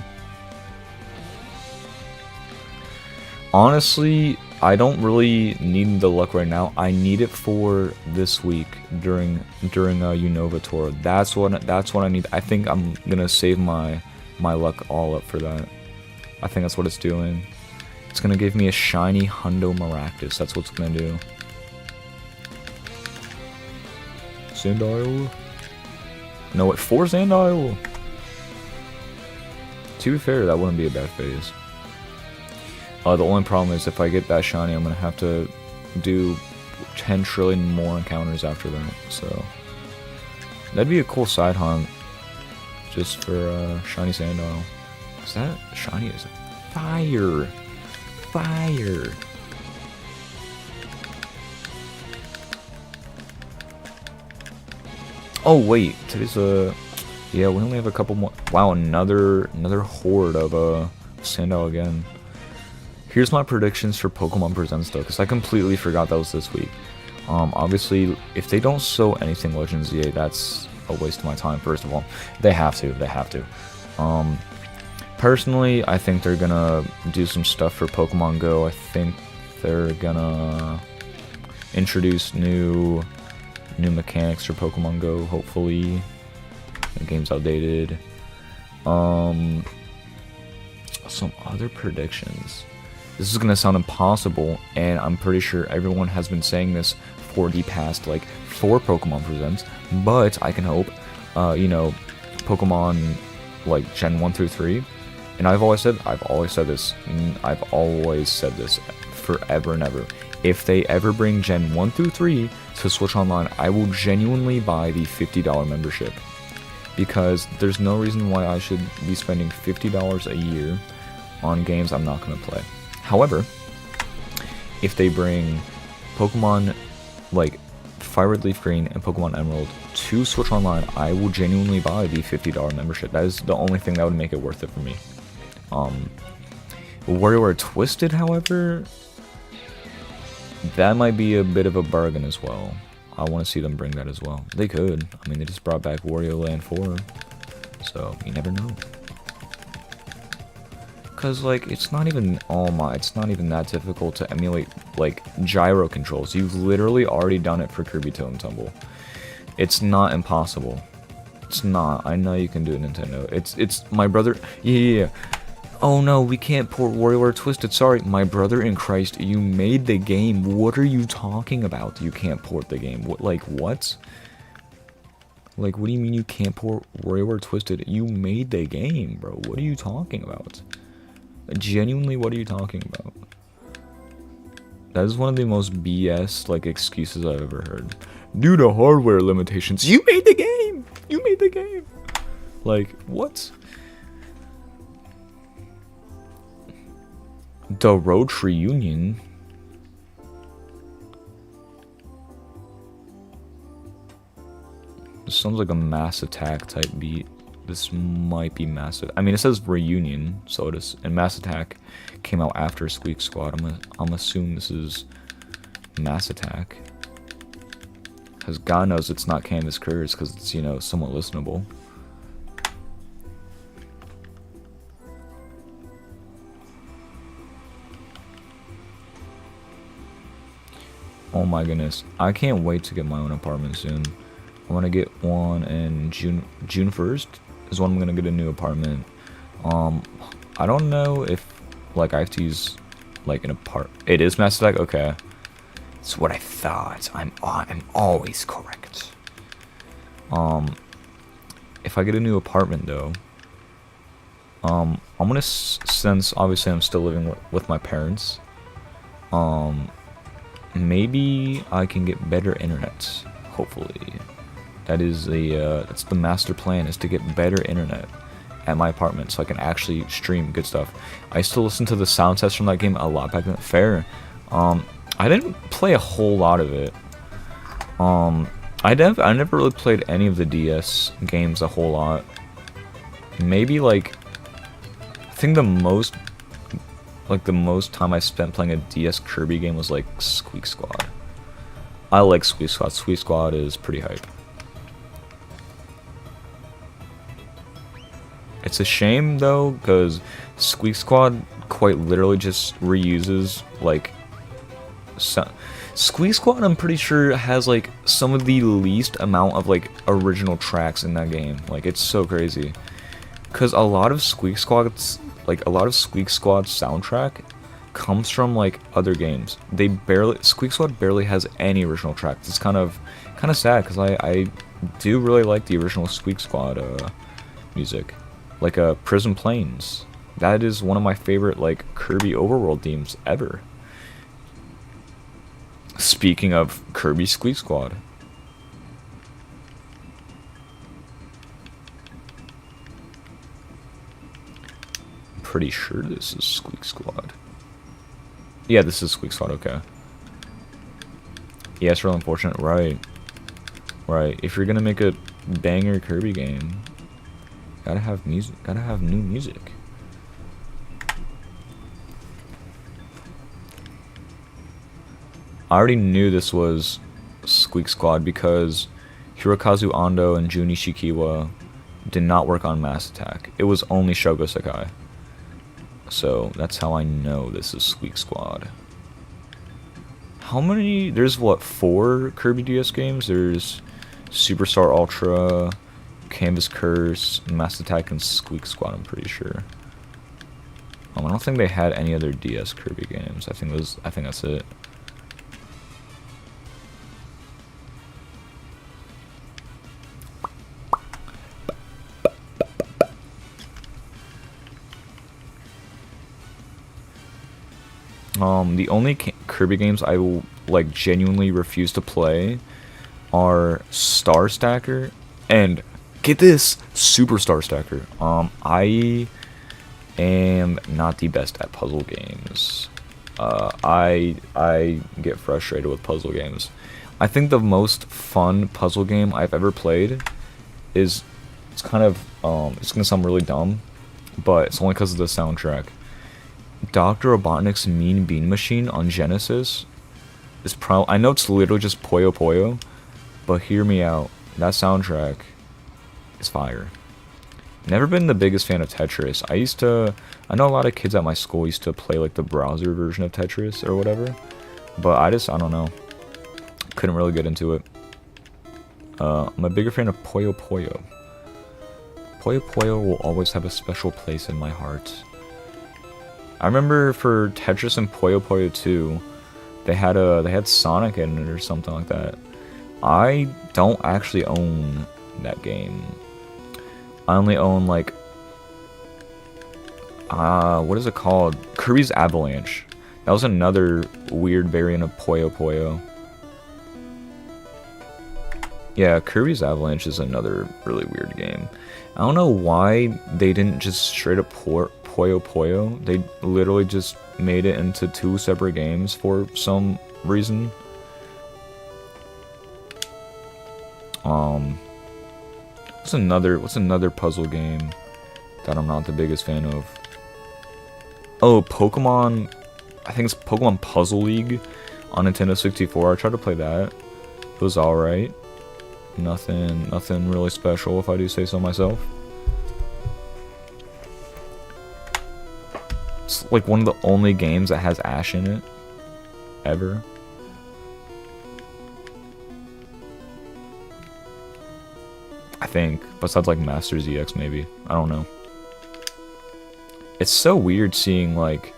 honestly, I don't really need the luck right now. I need it for this week during Unova tour. That's what I need. I think I'm gonna save my luck all up for that. I think that's what it's doing. It's gonna give me a shiny Hundo Maractus. That's what it's gonna do. Sandile. No, wait, 4 Sandile. To be fair, that wouldn't be a bad phase. The only problem is if I get that shiny, I'm gonna have to do 10 trillion more encounters after that. So that'd be a cool side hunt, just for shiny Sandile. Is that shiny? Is fire? Fire! Oh wait, today's yeah, we only have a couple more. Wow, another horde of Sandile again. Here's my predictions for Pokemon Presents though, because I completely forgot that was this week. Obviously, if they don't show anything Legends ZA, that's a waste of my time. First of all, they have to. Personally, I think they're gonna do some stuff for Pokemon Go. I think they're gonna introduce new mechanics for Pokemon Go. Hopefully, the game's outdated. Some other predictions. This is gonna sound impossible, and I'm pretty sure everyone has been saying this for the past like 4 Pokemon Presents. But I can hope, you know, Pokemon like Gen 1 through 3. And I've always said this forever and ever. If they ever bring Gen 1 through 3 to Switch Online, I will genuinely buy the $50 membership. Because there's no reason why I should be spending $50 a year on games I'm not going to play. However, if they bring Pokemon like Fire Red Leaf Green and Pokemon Emerald to Switch Online, I will genuinely buy the $50 membership. That is the only thing that would make it worth it for me. WarioWare Twisted, however, that might be a bit of a bargain as well. I want to see them bring that as well. They could. I mean, they just brought back Wario Land 4, so you never know. Cause like it's not even that difficult to emulate like gyro controls. You've literally already done it for Kirby Toad Tumble. It's not impossible. It's not. I know you can do it, Nintendo. It's my brother. Yeah. Oh no, we can't port WarioWare Twisted. Sorry, my brother in Christ. You made the game. What are you talking about? You can't port the game. What? Like what? Like what do you mean you can't port WarioWare Twisted? You made the game, bro. What are you talking about? Genuinely, what are you talking about? That is one of the most BS like excuses I've ever heard. Due to hardware limitations, you made the game. You made the game. Like what? The Road Reunion. This sounds like a Mass Attack type beat. This might be Massive. I mean, it says Reunion, so it is. And Mass Attack came out after Squeak Squad. I'm assuming this is Mass Attack. Because God knows it's not Canvas Curse, because it's, you know, somewhat listenable. Oh my goodness. I can't wait to get my own apartment soon. I want to get one in June 1st. Is when I'm gonna get a new apartment. I don't know if like I have to use like an It is Mass Attack. Okay, it's what I thought. I'm always correct. If I get a new apartment though, I'm gonna since obviously I'm still living with my parents. maybe I can get better internet. Hopefully, that's the master plan, is to get better internet at my apartment so I can actually stream good stuff. I used to listen to the sound test from that game a lot back then. Fair. I didn't play a whole lot of it. I never really played any of the DS games a whole lot. Maybe like, I think the most time I spent playing a DS Kirby game was like Squeak Squad. I like Squeak Squad. Squeak Squad is pretty hype. It's a shame though, because Squeak Squad quite literally just reuses like Squeak Squad, I'm pretty sure, has like some of the least amount of like original tracks in that game. Like, it's so crazy, because a lot of Squeak Squad's soundtrack comes from like other games. Squeak Squad barely has any original tracks. It's kind of sad, because I do really like the original Squeak Squad music, like Prison Plains. That is one of my favorite like Kirby overworld themes ever. Speaking of Kirby Squeak Squad, I'm pretty sure this is Squeak Squad. Yeah, this is Squeak Squad, okay. Yeah, it's real unfortunate, right. Right, if you're gonna make a banger Kirby game, gotta have music, gotta have new music. I already knew this was Squeak Squad because Hirokazu Ando and Jun Ishikiwa did not work on Mass Attack. It was only Shogo Sakai. So that's how I know this is Squeak Squad. How many? There's what, 4 Kirby DS games? There's Superstar Ultra, Canvas Curse, Mass Attack, and Squeak Squad, I'm pretty sure. I don't think they had any other DS Kirby games. I think that's it. The only Kirby games I will like genuinely refuse to play are Star Stacker and, get this, Super Star Stacker. I am not the best at puzzle games. I get frustrated with puzzle games. I think the most fun puzzle game I've ever played is, it's gonna sound really dumb, but it's only because of the soundtrack. Dr. Robotnik's Mean Bean Machine on Genesis is I know it's literally just Puyo Puyo, but hear me out. That soundtrack is fire. Never been the biggest fan of Tetris. I know a lot of kids at my school used to play like the browser version of Tetris or whatever, but I don't know. Couldn't really get into it. I'm a bigger fan of Puyo Puyo. Puyo Puyo will always have a special place in my heart. I remember for Tetris and Puyo Puyo 2, they had Sonic in it or something like that. I don't actually own that game. I only own like what is it called? Kirby's Avalanche. That was another weird variant of Puyo Puyo. Yeah, Kirby's Avalanche is another really weird game. I don't know why they didn't just straight up port Puyo Puyo. They literally just made it into 2 separate games for some reason. What's another puzzle game that I'm not the biggest fan of? Oh, Pokemon. I think it's Pokemon Puzzle League on Nintendo 64. I tried to play that. It was alright. Nothing really special, if I do say so myself. It's like one of the only games that has Ash in it. Ever. I think. Besides like Master ZX maybe. I don't know. It's so weird seeing like...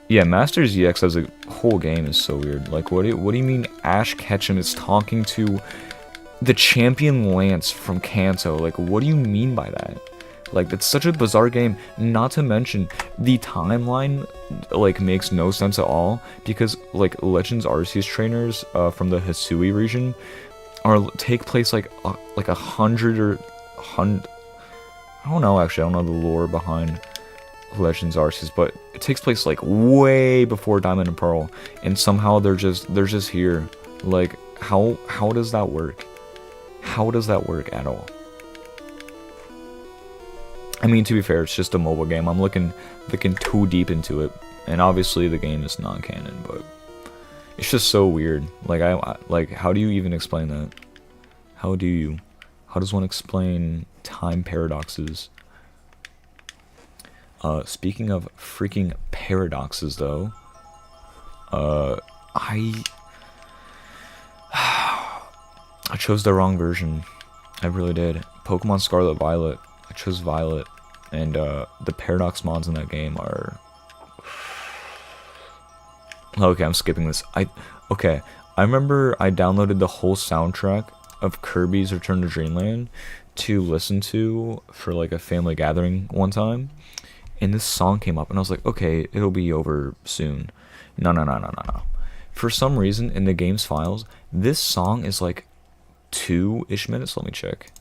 Yeah, Master ZX as a whole game is so weird. Like, what do you mean Ash Ketchum is talking to the champion Lance from Kanto? Like, what do you mean by that? Like, it's such a bizarre game. Not to mention, the timeline like makes no sense at all, because like Legends Arceus trainers from the Hisui region take place like 100 or 100. I don't know, actually. I don't know the lore behind Legends Arceus, but it takes place like way before Diamond and Pearl, and somehow they're just here. Like, how does that work? How does that work at all? I mean, to be fair, it's just a mobile game. I'm looking too deep into it, and obviously the game is non-canon, but it's just so weird. Like, like, how do you even explain that? How does one explain time paradoxes? Speaking of freaking paradoxes, though, I chose the wrong version. I really did. Pokemon Scarlet Violet. I chose Violet, and the paradox mods in that game are... Okay, I'm skipping this. Okay, I remember I downloaded the whole soundtrack of Kirby's Return to Dreamland to listen to for like a family gathering one time, and this song came up, and I was like, okay, it'll be over soon. No. For some reason, in the game's files, this song is like 2-ish minutes. Let me check.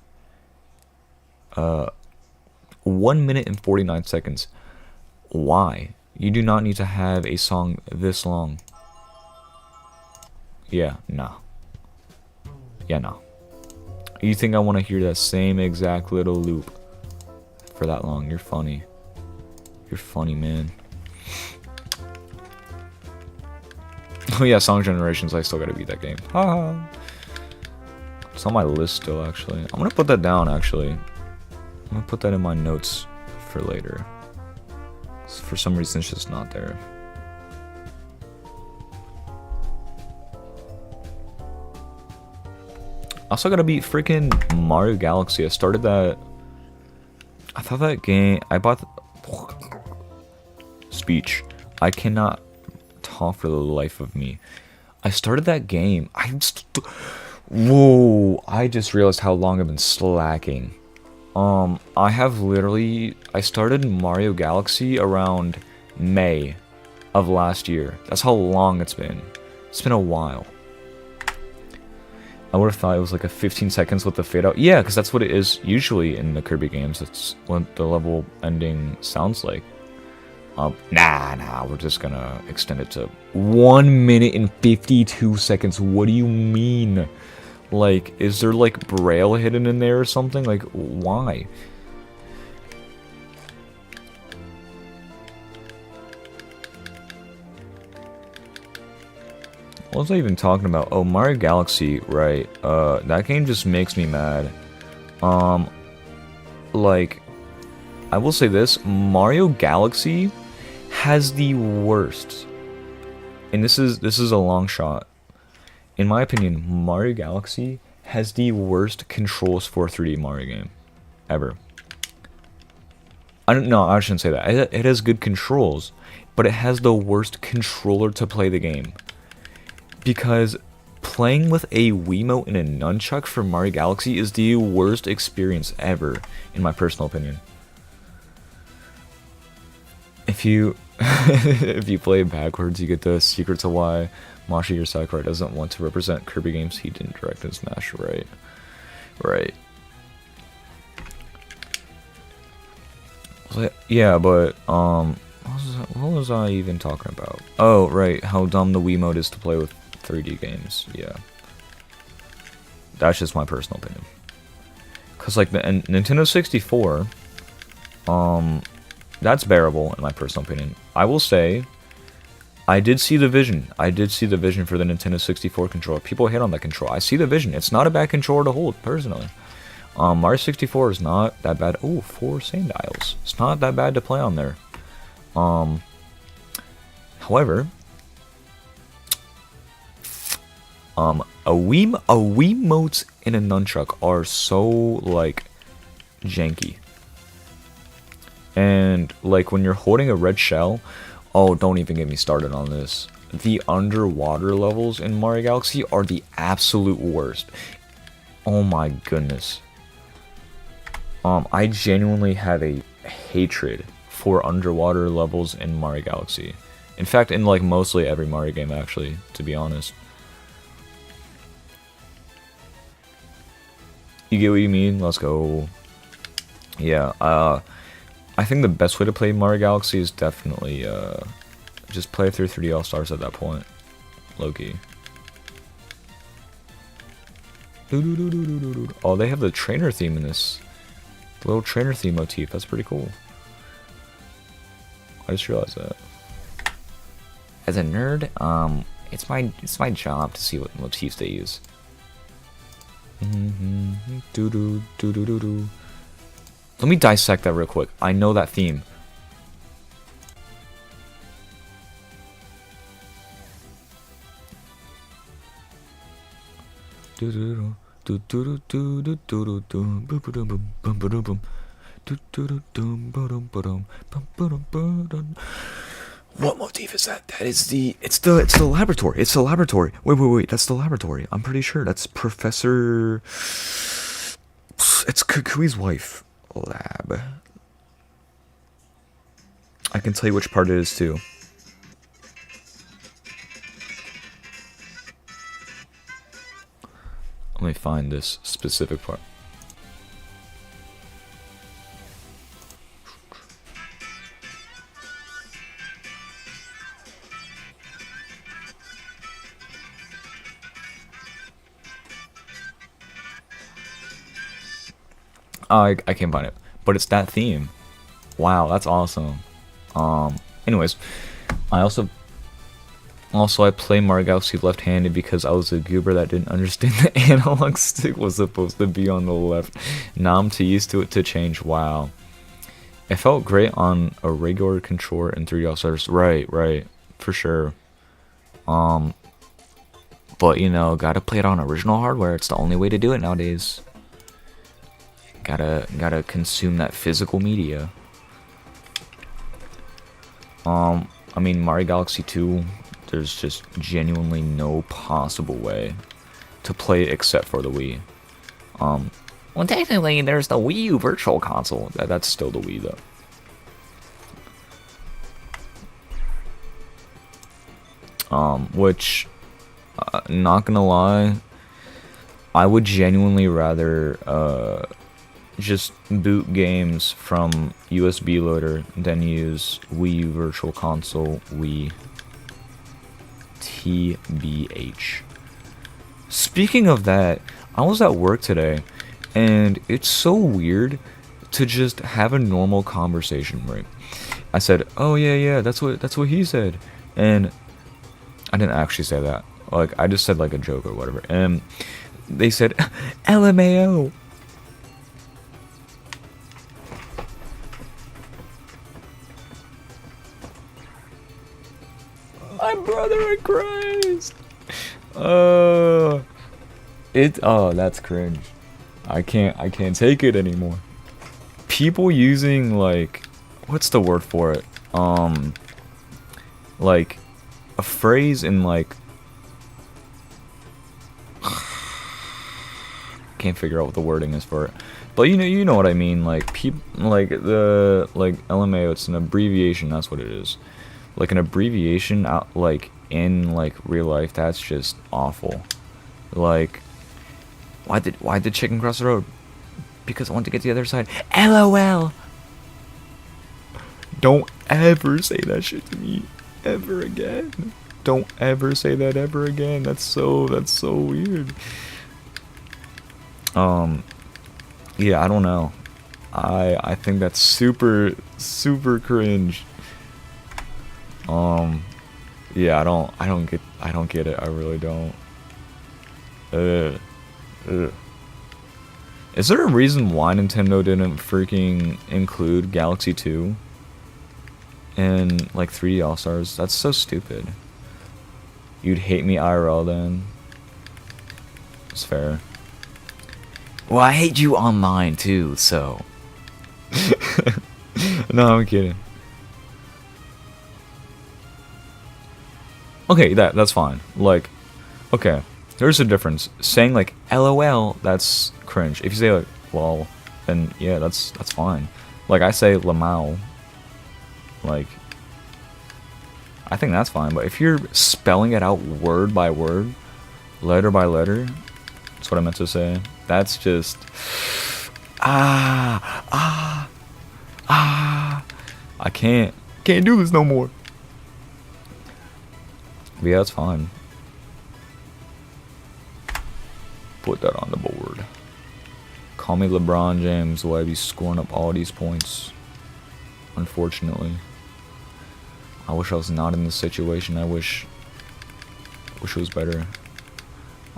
1 minute and 49 seconds. Why? You do not need to have a song this long. Yeah, no. Yeah, no. You think I want to hear that same exact little loop for that long? You're funny. You're funny, man. Oh yeah, Song Generations, I still gotta beat that game. Haha. It's on my list still, actually. I'm gonna put that down, actually. I'm gonna put that in my notes for later. For some reason, it's just not there. Also gotta beat freaking Mario Galaxy. I started that... I thought that game... I bought... Speech. I cannot talk for the life of me. I started that game. Whoa! I just realized how long I've been slacking. I have literally... I started Mario Galaxy around May of last year. That's how long it's been. It's been a while. I would have thought it was like a 15 seconds with the fade out. Yeah, because that's what it is usually in the Kirby games. That's what the level ending sounds like. Nah, we're just gonna extend it to 1 minute and 52 seconds. What do you mean? Like, is there like Braille hidden in there or something? Like, why? What was I even talking about? Oh, Mario Galaxy, right. That game just makes me mad. Like, I will say this, Mario Galaxy has the worst, and this is a long shot. In my opinion, Mario Galaxy has the worst controls for a 3D Mario game ever. I shouldn't say that. It has good controls, but it has the worst controller to play the game. Because playing with a Wiimote and a nunchuck for Mario Galaxy is the worst experience ever, in my personal opinion. If you if you play it backwards, you get the secret to why Masahiro Sakurai doesn't want to represent Kirby games he didn't direct in Smash. Right. Yeah, but what was I even talking about? Oh, right, how dumb the Wiimote is to play with 3D games. Yeah, that's just my personal opinion. Cause like the Nintendo 64, that's bearable in my personal opinion. I will say, I did see the vision. I did see the vision for the Nintendo 64 controller. People hate on that controller. I see the vision. It's not a bad controller to hold, personally. Mario 64 is not that bad. Oh, 4 sand dials. It's not that bad to play on there. However, a Wiimote and a nunchuck are so like janky. And like when you're holding a red shell, oh, don't even get me started on this. The underwater levels in Mario Galaxy are the absolute worst. Oh my goodness. I genuinely have a hatred for underwater levels in Mario Galaxy. In fact, in like mostly every Mario game, actually, to be honest. You get what you mean? Let's go. Yeah, I think the best way to play Mario Galaxy is definitely just play through 3D All-Stars at that point. Low-key. Oh, they have the trainer theme in this. The little trainer theme motif. That's pretty cool. I just realized that. As a nerd, it's my job to see what motifs they use. Let me dissect that real quick. I know that theme. What motif is that? That is it's the laboratory. It's the laboratory. Wait. That's the laboratory. I'm pretty sure that's Professor. It's Kukui's wife. Lab. I can tell you which part it is too. Let me find this specific part. I can't find it, but it's that theme. Wow, that's awesome. Anyways, I play Mario Galaxy left-handed because I was a goober that didn't understand the analog stick was supposed to be on the left. Now I'm too used to it to change. Wow. It felt great on a regular controller in 3D All-Stars. Right, for sure. But you know, gotta play it on original hardware. It's the only way to do it nowadays. Gotta consume that physical media. I mean, Mario Galaxy 2, there's just genuinely no possible way to play it except for the Wii. Well, technically, there's the Wii U Virtual Console. That's still the Wii, though. Which, not gonna lie, I would genuinely rather, just boot games from USB loader than use Wii U Virtual Console Wii TBH. Speaking of that, I was at work today and it's so weird to just have a normal conversation, right? I said, "Oh yeah, that's what he said." And I didn't actually say that. Like I just said like a joke or whatever. And they said, "LMAO." My brother in Christ. That's cringe. I can't take it anymore. People using like, what's the word for it? Like a phrase in like, can't figure out what the wording is for it. But you know what I mean. Like LMAO. It's an abbreviation. That's what it is. Like an abbreviation out like in like real life, that's just awful. Like why did chicken cross the road? Because I want to get to the other side. LOL. Don't ever say that shit to me ever again. Don't ever say that ever again. That's so weird. Yeah, I don't know. I think that's super cringe. Yeah, I don't get it. I really don't. Is there a reason why Nintendo didn't freaking include Galaxy 2 in like 3D All-Stars? That's so stupid. You'd hate me IRL then. It's fair. Well, I hate you online too, so. No, I'm kidding. Okay, that's fine. Like, okay, there's a difference. Saying like LOL, that's cringe. If you say like lol, then yeah, that's fine. Like I say lamau, Like, I think that's fine. But if you're spelling it out word by word, letter by letter, that's what I meant to say. That's just I can't do this no more. But yeah, that's fine. Put that on the board. Call me LeBron James, will I be scoring up all these points? Unfortunately. I wish I was not in this situation. I wish it was better.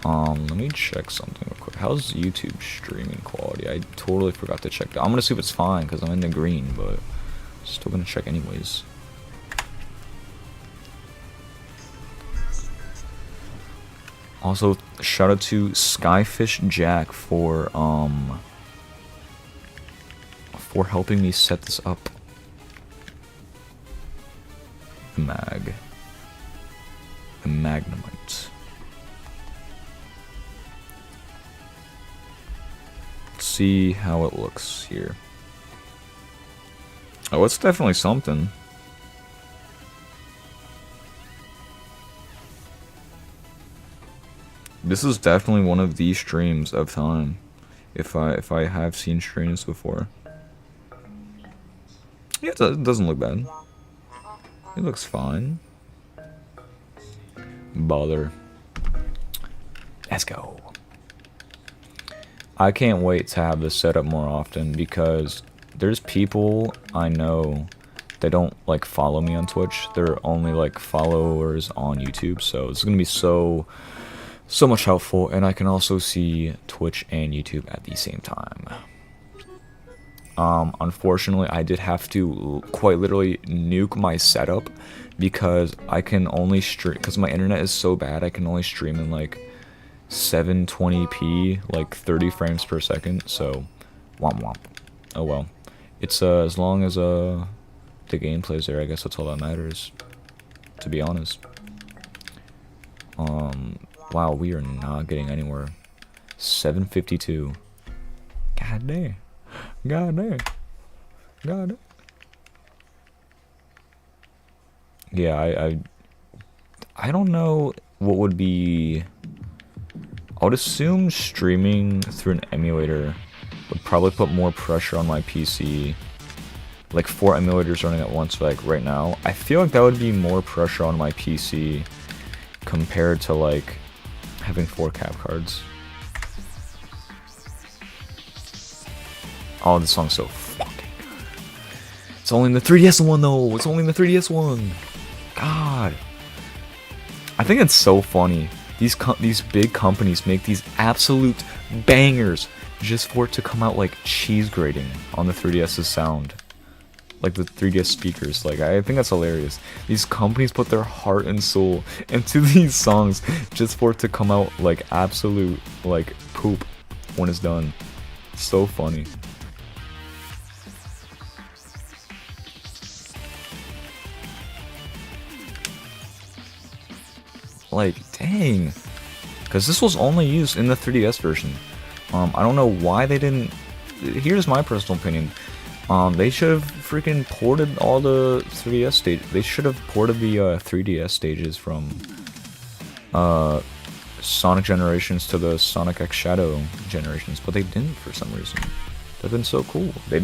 Let me check something real quick. How's YouTube streaming quality? I totally forgot to check that. I'm gonna see if it's fine because I'm in the green, but still gonna check anyways. Also, shout out to Skyfish Jack for helping me set this up. The Magnemite. Let's see how it looks here. Oh, it's definitely something. This is definitely one of the streams of time. If I have seen streams before. Yeah, it doesn't look bad. It looks fine. Bother. Let's go. I can't wait to have this set up more often because there's people I know that don't like follow me on Twitch. They're only like followers on YouTube, so it's gonna be so much helpful, and I can also see Twitch and YouTube at the same time. Unfortunately, I did have to quite literally nuke my setup because I can only stream, because my internet is so bad, I can only stream in like 720p, like 30 frames per second, so womp womp. Oh well. It's as long as the gameplay's there, I guess that's all that matters, to be honest. Wow, we are not getting anywhere. 752. God damn. God damn. God damn. Yeah, I don't know what would be. I would assume streaming through an emulator would probably put more pressure on my PC. Like 4 emulators running at once, like right now. I feel like that would be more pressure on my PC compared to like having 4 cap cards. Oh, this song's so fucking good. It's only in the 3DS one though. It's only in the 3DS one. God. I think it's so funny. These big companies make these absolute bangers just for it to come out like cheese grating on the 3DS's sound. Like the 3DS speakers. Like, I think that's hilarious. These companies put their heart and soul into these songs just for it to come out like absolute like poop when it's done. So funny. Like, dang. Because this was only used in the 3DS version. I don't know why they didn't. Here's my personal opinion. They should have freaking ported all the 3DS stages. They should have ported the 3DS stages from Sonic Generations to the Sonic X Shadow Generations, but they didn't for some reason. That'd been so cool. They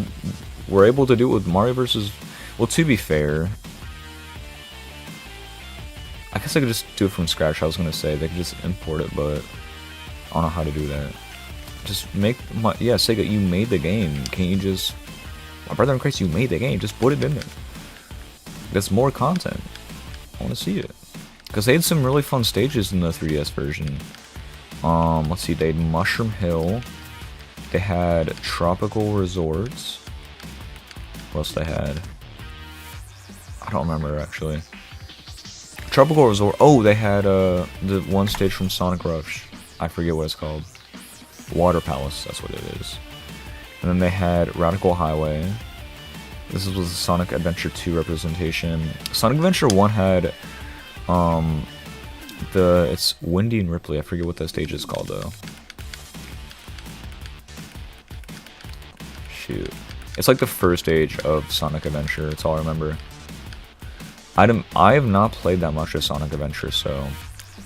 were able to do it with Mario vs. Well, to be fair, I guess I could just do it from scratch. I was gonna say they could just import it, but I don't know how to do that. Just make my Sega. You made the game. Can't you just? My brother in Christ, you made the game. Just put it in there. There's more content. I want to see it. Because they had some really fun stages in the 3DS version. Let's see. They had Mushroom Hill. They had Tropical Resorts. What else they had? I don't remember, actually. Tropical Resort. Oh, they had the one stage from Sonic Rush. I forget what it's called. Water Palace. That's what it is. And then they had Radical Highway. This was a Sonic Adventure 2 representation. Sonic Adventure 1 had it's Windy and Ripley. I forget what that stage is called though. Shoot. It's like the first stage of Sonic Adventure, that's all I remember. I have not played that much of Sonic Adventure, so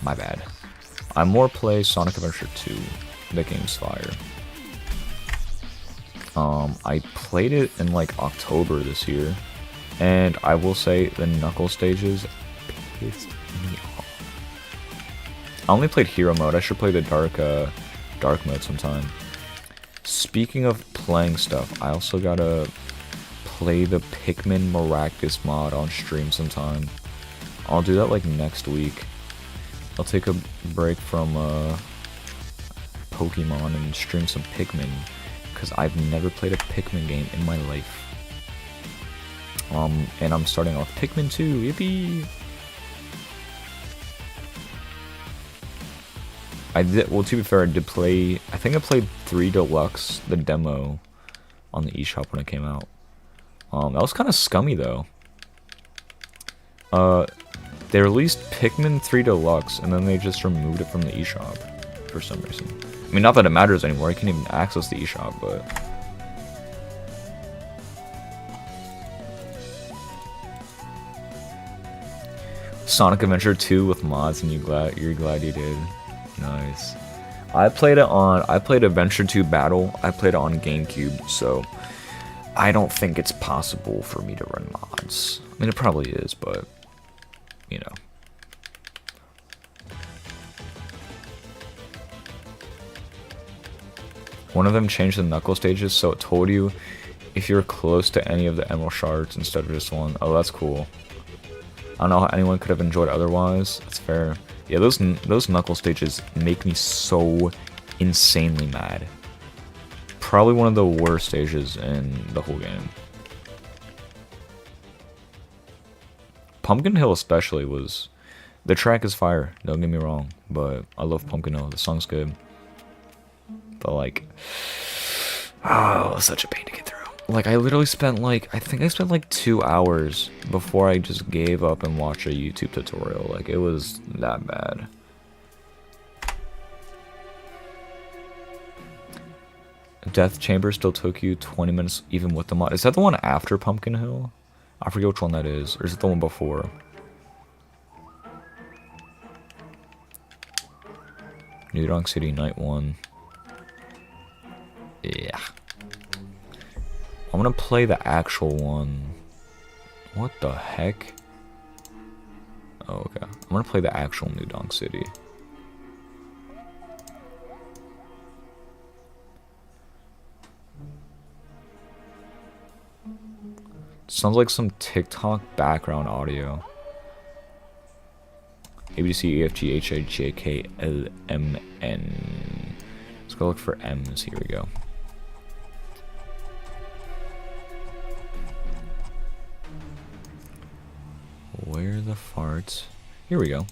my bad. I more play Sonic Adventure 2. The game's fire. I played it in like October this year, and I will say the Knuckle stages pissed me off. I only played Hero Mode. I should play the Dark Mode sometime. Speaking of playing stuff, I also gotta play the Pikmin Maractus mod on stream sometime. I'll do that like next week. I'll take a break from Pokemon and stream some Pikmin, because I've never played a Pikmin game in my life. And I'm starting off Pikmin 2, yippee! Well, to be fair, I did play, I think I played 3 Deluxe, the demo, on the eShop when it came out. That was kind of scummy, though. They released Pikmin 3 Deluxe, and then they just removed it from the eShop, for some reason. I mean, not that it matters anymore, I can't even access the eShop, but... Sonic Adventure 2 with mods, and you're glad you did. Nice. I played Adventure 2 Battle. I played it on GameCube, so I don't think it's possible for me to run mods. I mean, it probably is, but you know. One of them changed the Knuckle stages, so it told you if you're close to any of the Emerald Shards instead of just one. Oh, that's cool. I don't know how anyone could have enjoyed otherwise. That's fair. Yeah, those Knuckle stages make me so insanely mad. Probably one of the worst stages in the whole game. Pumpkin Hill especially was... The track is fire, don't get me wrong, but I love Pumpkin Hill, the song's good. But like... Oh, such a pain to get through. Like, I literally spent like... I think I spent like 2 hours before I just gave up and watched a YouTube tutorial. Like, it was that bad. Death Chamber still took you 20 minutes even with the mod. Is that the one after Pumpkin Hill? I forget which one that is. Or is it the one before? New Donk City Night 1. Yeah. I'm gonna play the actual one. What the heck? Oh, okay. I'm gonna play the actual New Donk City. Sounds like some TikTok background audio. ABCEFGHIJKLMN. Let's go look for M's. Here we go. Where the farts? Here we go.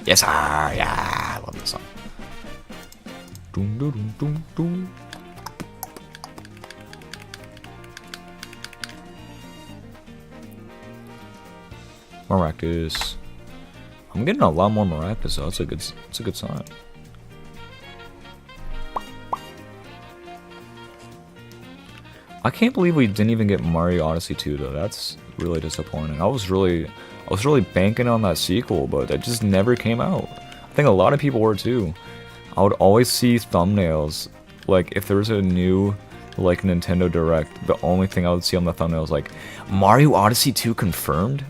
Yes, sir. Yeah, I love this song. Doom, doom, doom, doom, doom. Maractus. I'm getting a lot more Maractus, though. It's a good sign. I can't believe we didn't even get Mario Odyssey 2, though. That's really disappointing. I was really banking on that sequel, but that just never came out. I think a lot of people were too. I would always see thumbnails, like if there was a new like Nintendo Direct, the only thing I would see on the thumbnail was like Mario Odyssey 2 confirmed.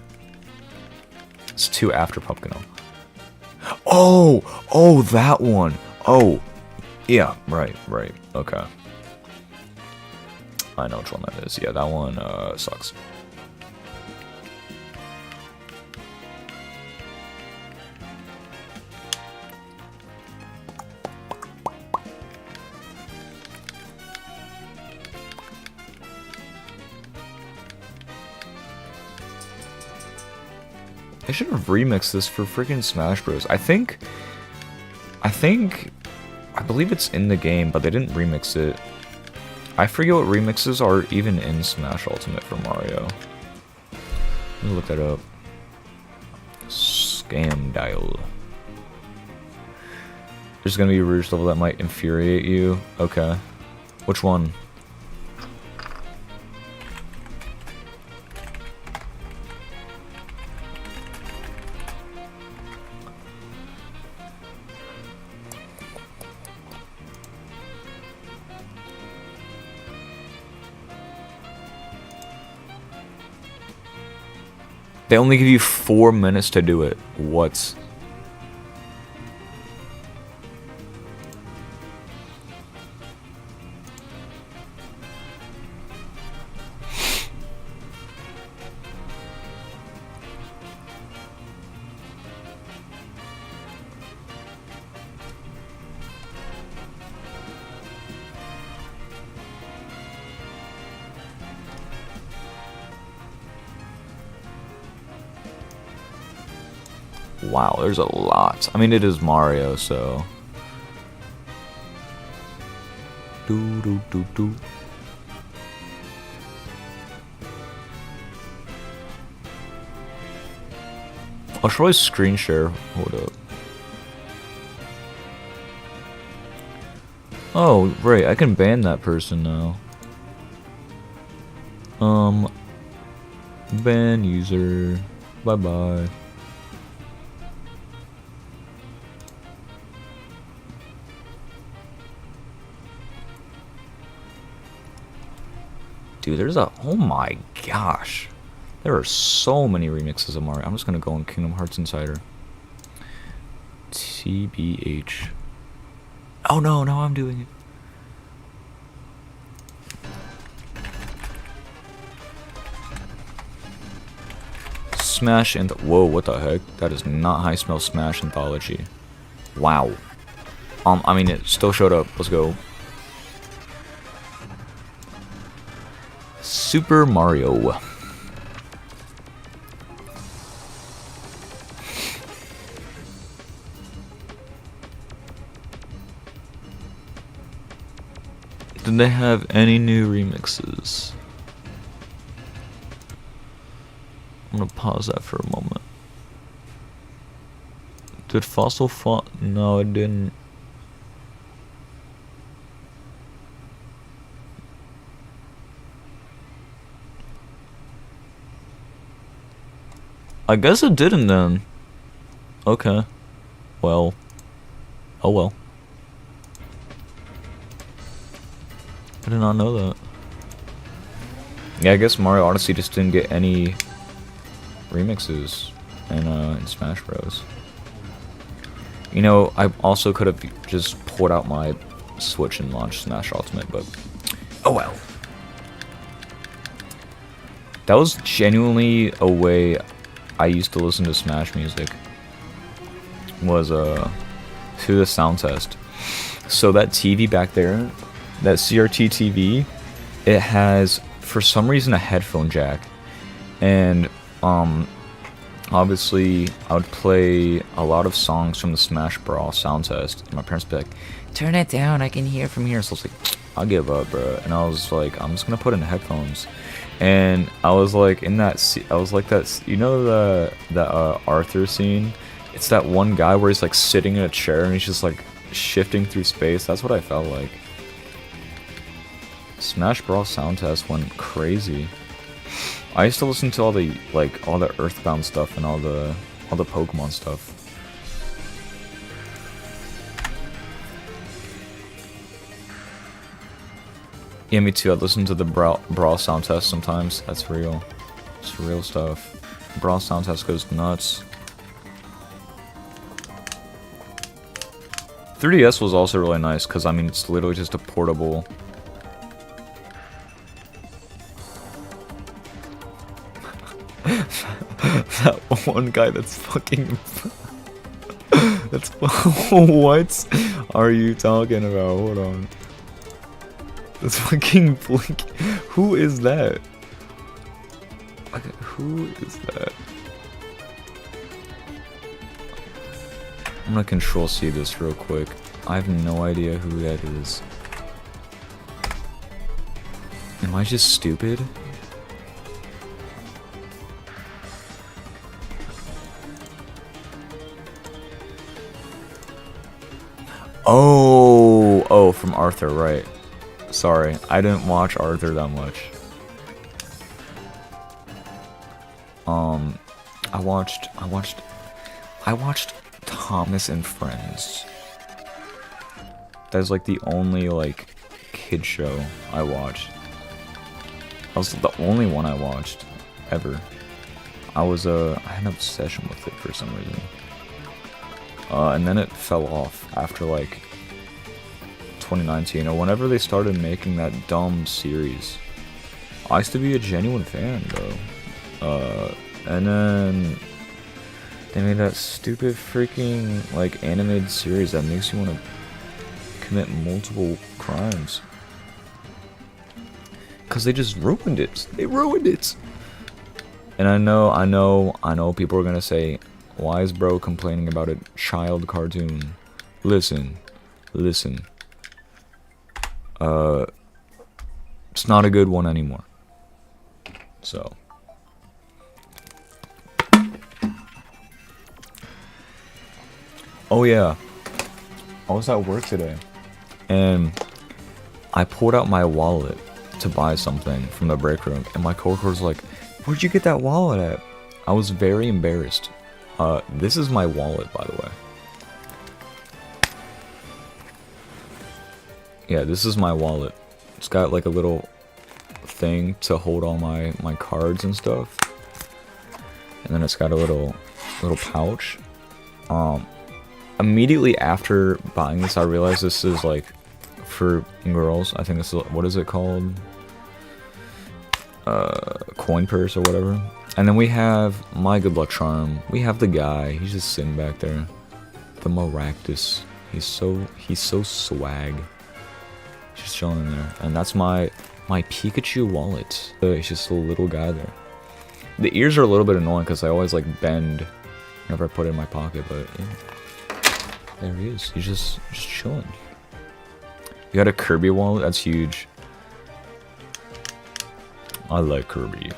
It's 2 after Pumpkin Hill. Oh, that one. Oh, yeah, right, okay. I know which one that is. Yeah, that one sucks. They should have remixed this for freaking Smash Bros. I believe it's in the game, but they didn't remix it. I forget what remixes are even in Smash Ultimate for Mario. Let me look that up. Scam dial. There's gonna be a Rouge level that might infuriate you. Okay. Which one? They only give you 4 minutes to do it. What? Wow, there's a lot. I mean, it is Mario, so. Do do do do. I'll try screen share. Hold up. Oh, right, I can ban that person now. Ban user. Bye bye. Dude, there's a... Oh my gosh. There are so many remixes of Mario. I'm just gonna go on Kingdom Hearts Insider. TBH. Oh no, now I'm doing it. Smash and... Whoa, what the heck? That is not High Smell Smash Anthology. Wow. I mean, it still showed up. Let's go. Super Mario. Did they have any new remixes? I'm gonna pause that for a moment. Did Fossil Font? No, it didn't. I guess it didn't then. Okay. Well. Oh well. I did not know that. Yeah, I guess Mario Odyssey just didn't get any remixes in Smash Bros. You know, I also could have just pulled out my Switch and launched Smash Ultimate, but oh well. That was genuinely a way I used to listen to Smash music. Was through the sound test. So that TV back there, that CRT TV, it has for some reason a headphone jack, and obviously I would play a lot of songs from the Smash Bros. Sound test, and my parents would be like, "Turn it down, I can hear from here." So I was like, "I'll give up, bro," and I was like, "I'm just gonna put in headphones." And I was like in that, I was like that, you know the Arthur scene? It's that one guy where he's like sitting in a chair and he's just like shifting through space. That's what I felt like. Smash Bros. Sound test went crazy. I used to listen to all the Earthbound stuff and all the Pokemon stuff. Yeah, me too. I listen to the Brawl sound test sometimes. That's real. It's real stuff. Brawl sound test goes nuts. 3DS was also really nice because I mean it's literally just a portable. That one guy that's fucking. That's what are you talking about? Hold on. That's fucking Blink. Who is that? Who is that? I'm gonna Control C this real quick. I have no idea who that is. Am I just stupid? Oh, from Arthur, right. Sorry, I didn't watch Arthur that much. I watched Thomas and Friends. That's like the only like kid show I watched. That was the only one I watched ever. I had an obsession with it for some reason. And then it fell off after like 2019 or whenever they started making that dumb series. I used to be a genuine fan though. And then they made that stupid freaking like animated series that makes you want to commit multiple crimes. Cause they just ruined it. They ruined it. And I know people are gonna say, why is bro complaining about a child cartoon? Listen. It's not a good one anymore. So. Oh yeah. I was at work today. And I pulled out my wallet to buy something from the break room. And my coworker was like, where'd you get that wallet at? I was very embarrassed. This is my wallet, by the way. Yeah, this is my wallet. It's got like a little thing to hold all my cards and stuff. And then it's got a little pouch. Immediately after buying this, I realized this is like for girls. I think this is, what is it called? Coin purse or whatever. And then we have my good luck charm. We have the guy. He's just sitting back there. The Maractus. He's so swag. He's just chilling in there. And that's my Pikachu wallet. He's just a little guy there. The ears are a little bit annoying because I always like bend whenever I put it in my pocket, but yeah. There he is. He's just chilling. You got a Kirby wallet? That's huge. I like Kirby.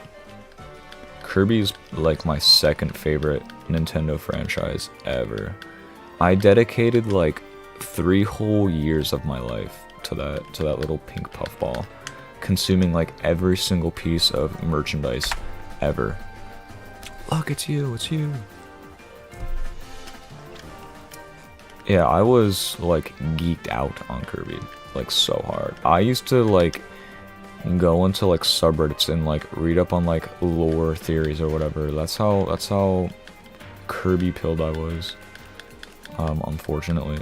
Kirby's like my second favorite Nintendo franchise ever. I dedicated like 3 whole years of my life to that little pink puffball, consuming like every single piece of merchandise ever. Look, it's you. Yeah, I was like geeked out on Kirby, like so hard. I used to like go into like subreddits and like read up on like lore theories or whatever. That's how Kirby pilled I was. Unfortunately.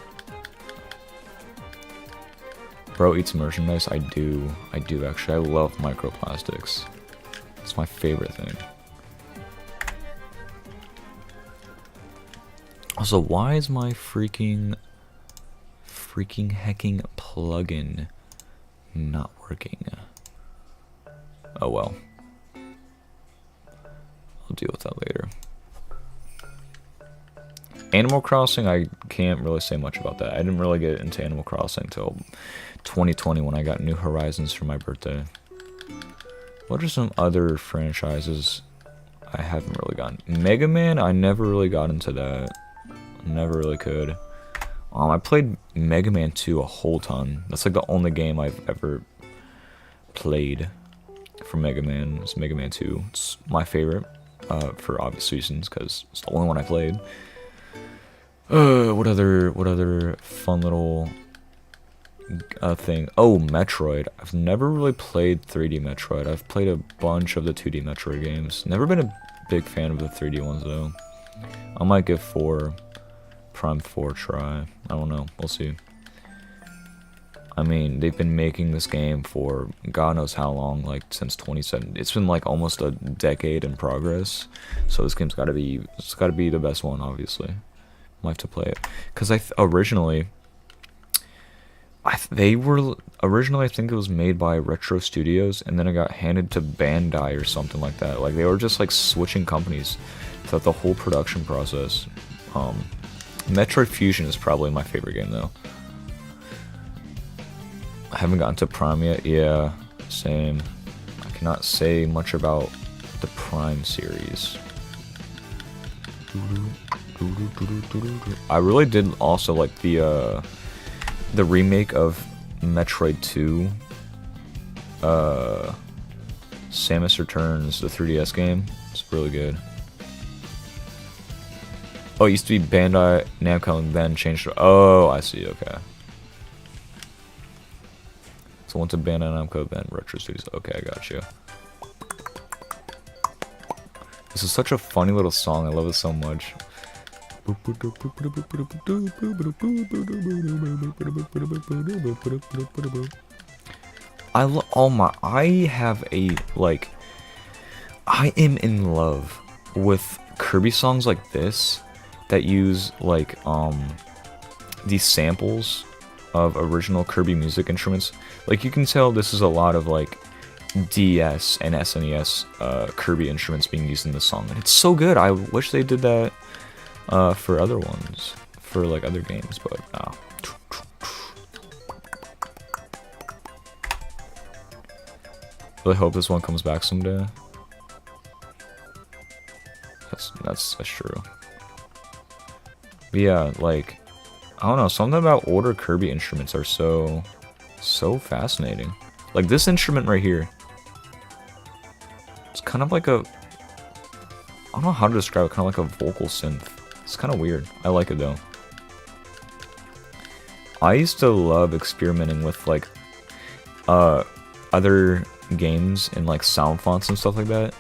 Bro eats merchandise. I do actually. I love microplastics. It's my favorite thing. Also, why is my freaking hecking plugin not working? Oh well. I'll deal with that later. Animal Crossing, I can't really say much about that. I didn't really get into Animal Crossing until 2020 when I got New Horizons for my birthday. What are some other franchises I haven't really gotten? Mega Man, I never really got into that. Never really could. I played Mega Man 2 a whole ton. That's like the only game I've ever played for Mega Man. It's Mega Man 2. It's my favorite, for obvious reasons, because it's the only one I played. What other fun little thing? Oh, Metroid. I've never really played 3D Metroid. I've played a bunch of the 2D Metroid games. Never been a big fan of the 3D ones though. I might give Prime 4 a try. I don't know. We'll see. I mean, they've been making this game for God knows how long, like since 2017. It's been like almost a decade in progress. So this game's gotta be the best one, obviously. I'll have to play it. Because originally, I think it was made by Retro Studios, and then it got handed to Bandai or something like that. Like, they were just like switching companies throughout the whole production process. Metroid Fusion is probably my favorite game, though. I haven't gotten to Prime yet. Yeah, same. I cannot say much about the Prime series. I really did also like the remake of Metroid 2, Samus Returns, the 3DS game. It's really good. Oh, it used to be Bandai Namco and then changed to... Oh, I see, okay. So went to Bandai Namco, then Retro Studios. Okay, I got you. This This is such a funny little song. I love it so much. I am in love with Kirby songs like this that use like these samples of original Kirby music instruments. Like you can tell this is a lot of like DS and SNES Kirby instruments being used in this song, and it's so good. I wish they did that for other ones, for like other games, but no. Really hope this one comes back someday. That's true. But yeah, like I don't know, something about older Kirby instruments are so fascinating. Like this instrument right here. It's kind of like a, I don't know how to describe it, kind of like a vocal synth. It's kind of weird. I like it though. I used to love experimenting with like other games and like sound fonts and stuff like that.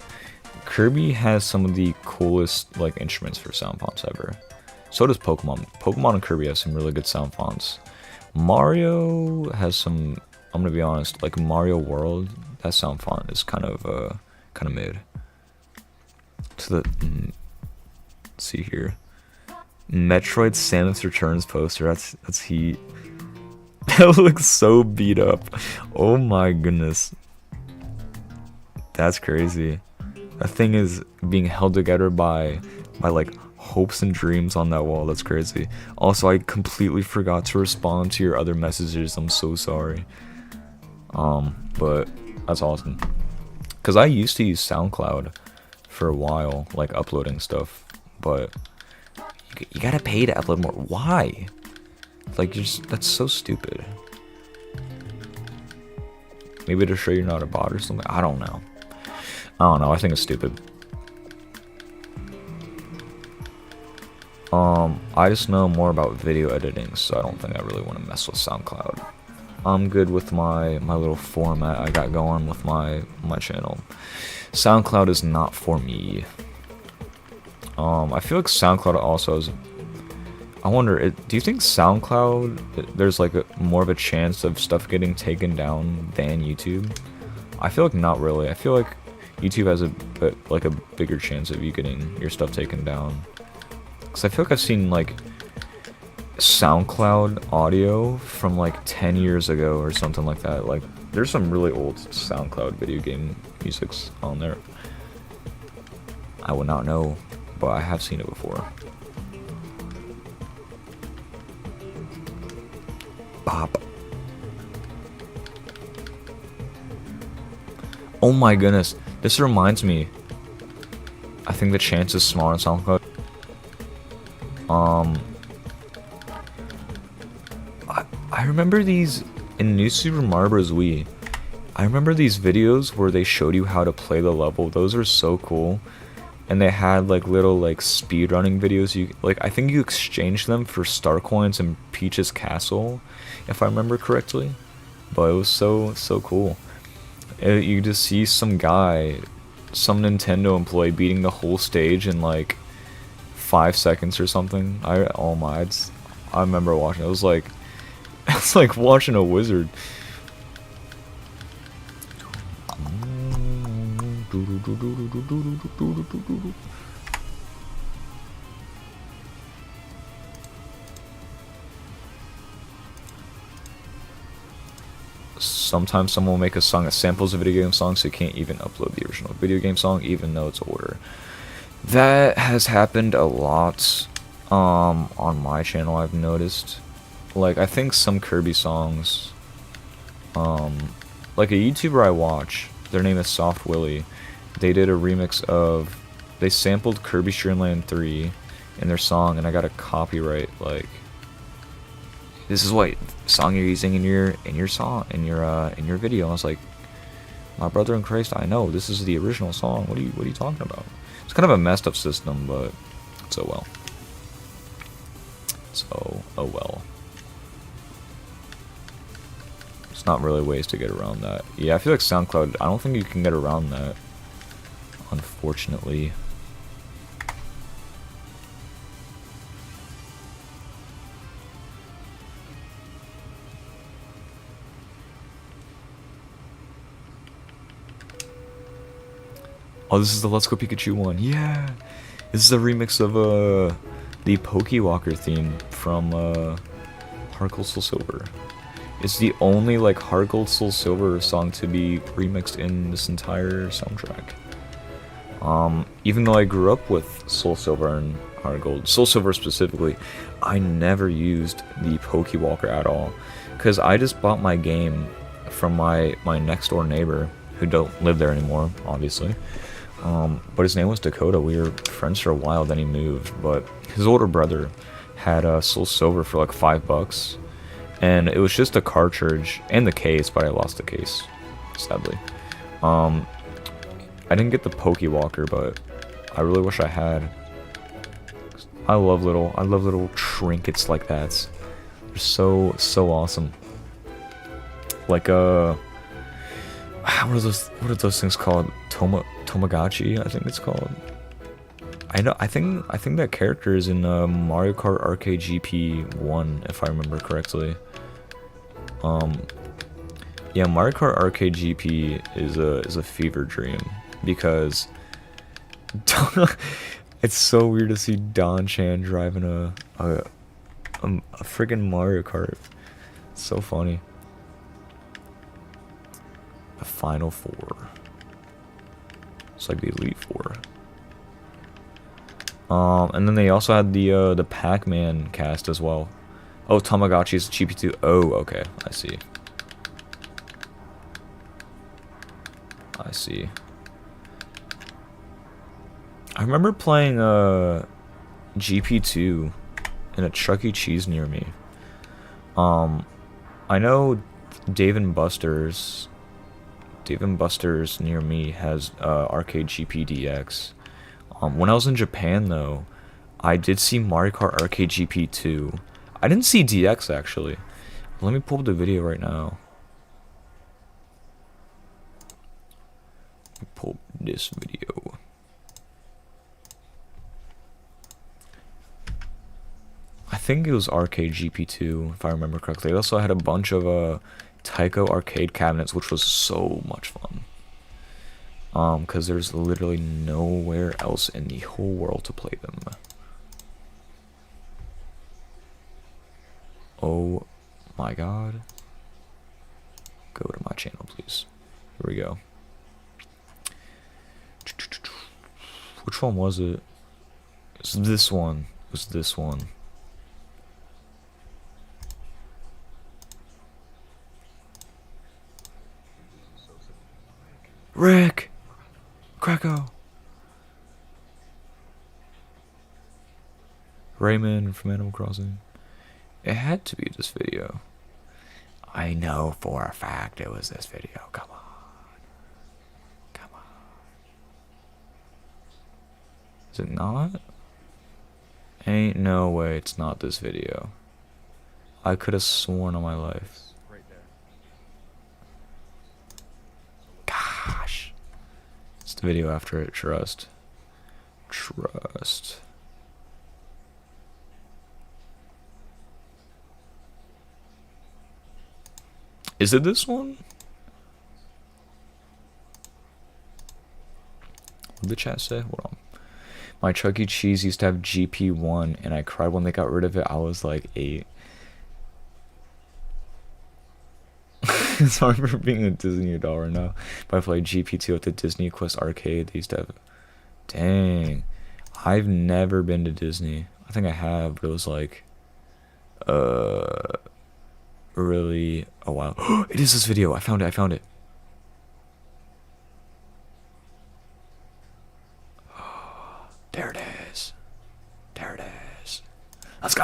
Kirby has some of the coolest like instruments for sound fonts ever. So does Pokemon. Pokemon and Kirby have some really good sound fonts. Mario has some, I'm gonna be honest, like Mario World, that sound font is kind of mid. To the let's see here. Metroid Samus Returns poster, that's heat. That looks so beat up. Oh my goodness. That's crazy. That thing is being held together by like hopes and dreams on that wall. That's crazy. Also, I completely forgot to respond to your other messages. I'm so sorry. But that's awesome. Cause I used to use SoundCloud for a while, like uploading stuff, but you gotta pay to upload more. Why? Like that's so stupid. Maybe to show you're not a bot or something. I don't know. I think it's stupid. I just know more about video editing, so I don't think I really want to mess with SoundCloud. I'm good with my little format I got going with my channel. SoundCloud is not for me. I feel like SoundCloud also is. I wonder, do you think SoundCloud, there's like more of a chance of stuff getting taken down than YouTube? I feel like not really. I feel like YouTube has a bigger chance of you getting your stuff taken down. Cause I feel like I've seen like SoundCloud audio from like 10 years ago or something like that. Like there's some really old SoundCloud video game musics on there. I would not know, but I have seen it before. Bop. Oh my goodness, this reminds me. I think the chance is small on SoundCloud. I remember these in New Super Mario Bros. Wii. I remember these videos where they showed you how to play the level. Those are so cool. And they had like little like speedrunning videos. I think you exchanged them for star coins in Peach's castle, if I remember correctly. But it was so cool. You just see some guy, some Nintendo employee beating the whole stage in like 5 seconds or something. I remember watching it. It was like it's like watching a wizard. Sometimes someone will make a song that samples a video game song, so you can't even upload the original video game song even though it's older. That has happened a lot on my channel, I've noticed. Like I think some Kirby songs, like a YouTuber I watch, their name is Soft Willy. They did a remix of, they sampled Kirby Stream Land 3 in their song, and I got a copyright like, this is what song you're using in your song, in your video. I was like, my brother in Christ, I know this is the original song. What are you talking about? It's kind of a messed up system, but it's oh well. So oh well. There's not really ways to get around that. Yeah, I feel like SoundCloud, I don't think you can get around that, unfortunately. Oh, this is the Let's Go Pikachu one. Yeah. This is a remix of the Pokewalker theme from Heart Gold Soul Silver. It's the only like Heart Gold Soul Silver song to be remixed in this entire soundtrack. Even though I grew up with Soul Silver and Heart Gold, Soul Silver specifically, I never used the Pokewalker at all, because I just bought my game from my next door neighbor, who don't live there anymore, obviously. But his name was Dakota. We were friends for a while, then he moved, but his older brother had Soul Silver for like $5, and it was just a cartridge and the case, but I lost the case, sadly. I didn't get the Pokewalker, but I really wish I had. I love little trinkets like that. They're so awesome. Like what are those things called? Tamagotchi, I think it's called. I think that character is in Mario Kart Arcade GP 1, if I remember correctly. Yeah, Mario Kart Arcade GP is a fever dream, because it's so weird to see Don Chan driving a friggin' Mario Kart. It's so funny. The Final Four. It's like the Elite Four. And then they also had the Pac-Man cast as well. Oh, Tamagotchi's GP2. Oh, okay, I see. I see. I remember playing GP2 in a Chuck E. Cheese near me. I know Dave & Buster's near me has Arcade GP DX. When I was in Japan, though, I did see Mario Kart Arcade GP 2. I didn't see DX, actually. Let me pull up the video right now. Let me pull up this video. I think it was Arcade GP2, if I remember correctly. They also had a bunch of Tycho arcade cabinets, which was so much fun. Because there's literally nowhere else in the whole world to play them. Oh my god. Go to my channel, please. Here we go. Which one was it? It's this one. It was this one. Rick! Krakow! Raymond from Animal Crossing. It had to be this video. I know for a fact it was this video. Come on. Come on. Is it not? Ain't no way it's not this video. I could have sworn on my life. Gosh. It's the video after it. Trust. Trust. Is it this one? What did the chat say? Hold on. My Chuck E. Cheese used to have GP1, and I cried when they got rid of it. I was like 8. Sorry for being a Disney doll right now. But I played GP2 at the Disney Quest arcade. They used to have. Dang. I've never been to Disney. I think I have, but it was like. Really a while. It is this video. I found it. I found it. There it is. There it is. Let's go.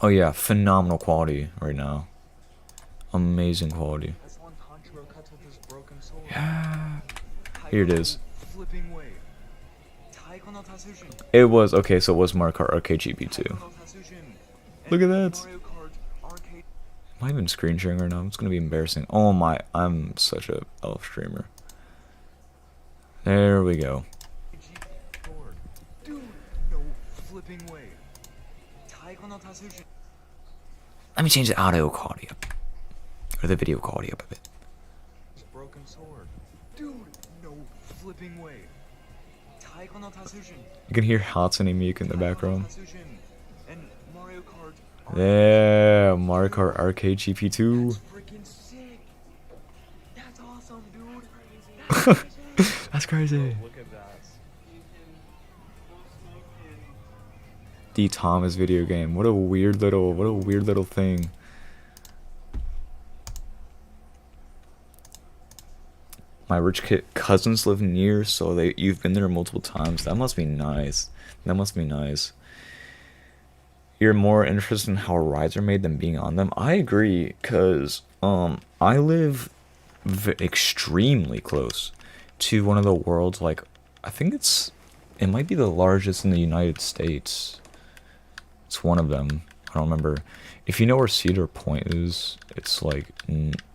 Oh yeah, phenomenal quality right now. Amazing quality. Yeah. Here it is. It was okay, so it was Mario Kart Arcade GP2. Look at that. Am I even screen sharing right now? It's gonna be embarrassing. Oh my, I'm such a elf streamer. There we go. Let me change the audio quality up. Or the video quality up a bit. Broken sword. Dude, no flipping way. You can hear Hatsune Miku in the background. And Mario Kart. Yeah, Mario Kart Arcade GP2. That's freaking sick. That's awesome, dude. That's crazy. Look at that. The Thomas video game. What a weird little thing. My rich kid cousins live near, so you've been there multiple times. That must be nice. That must be nice. You're more interested in how rides are made than being on them. I agree, cause I live extremely close to one of the world's, like, I think it might be the largest in the United States. It's one of them. I don't remember. If you know where Cedar Point is, it's like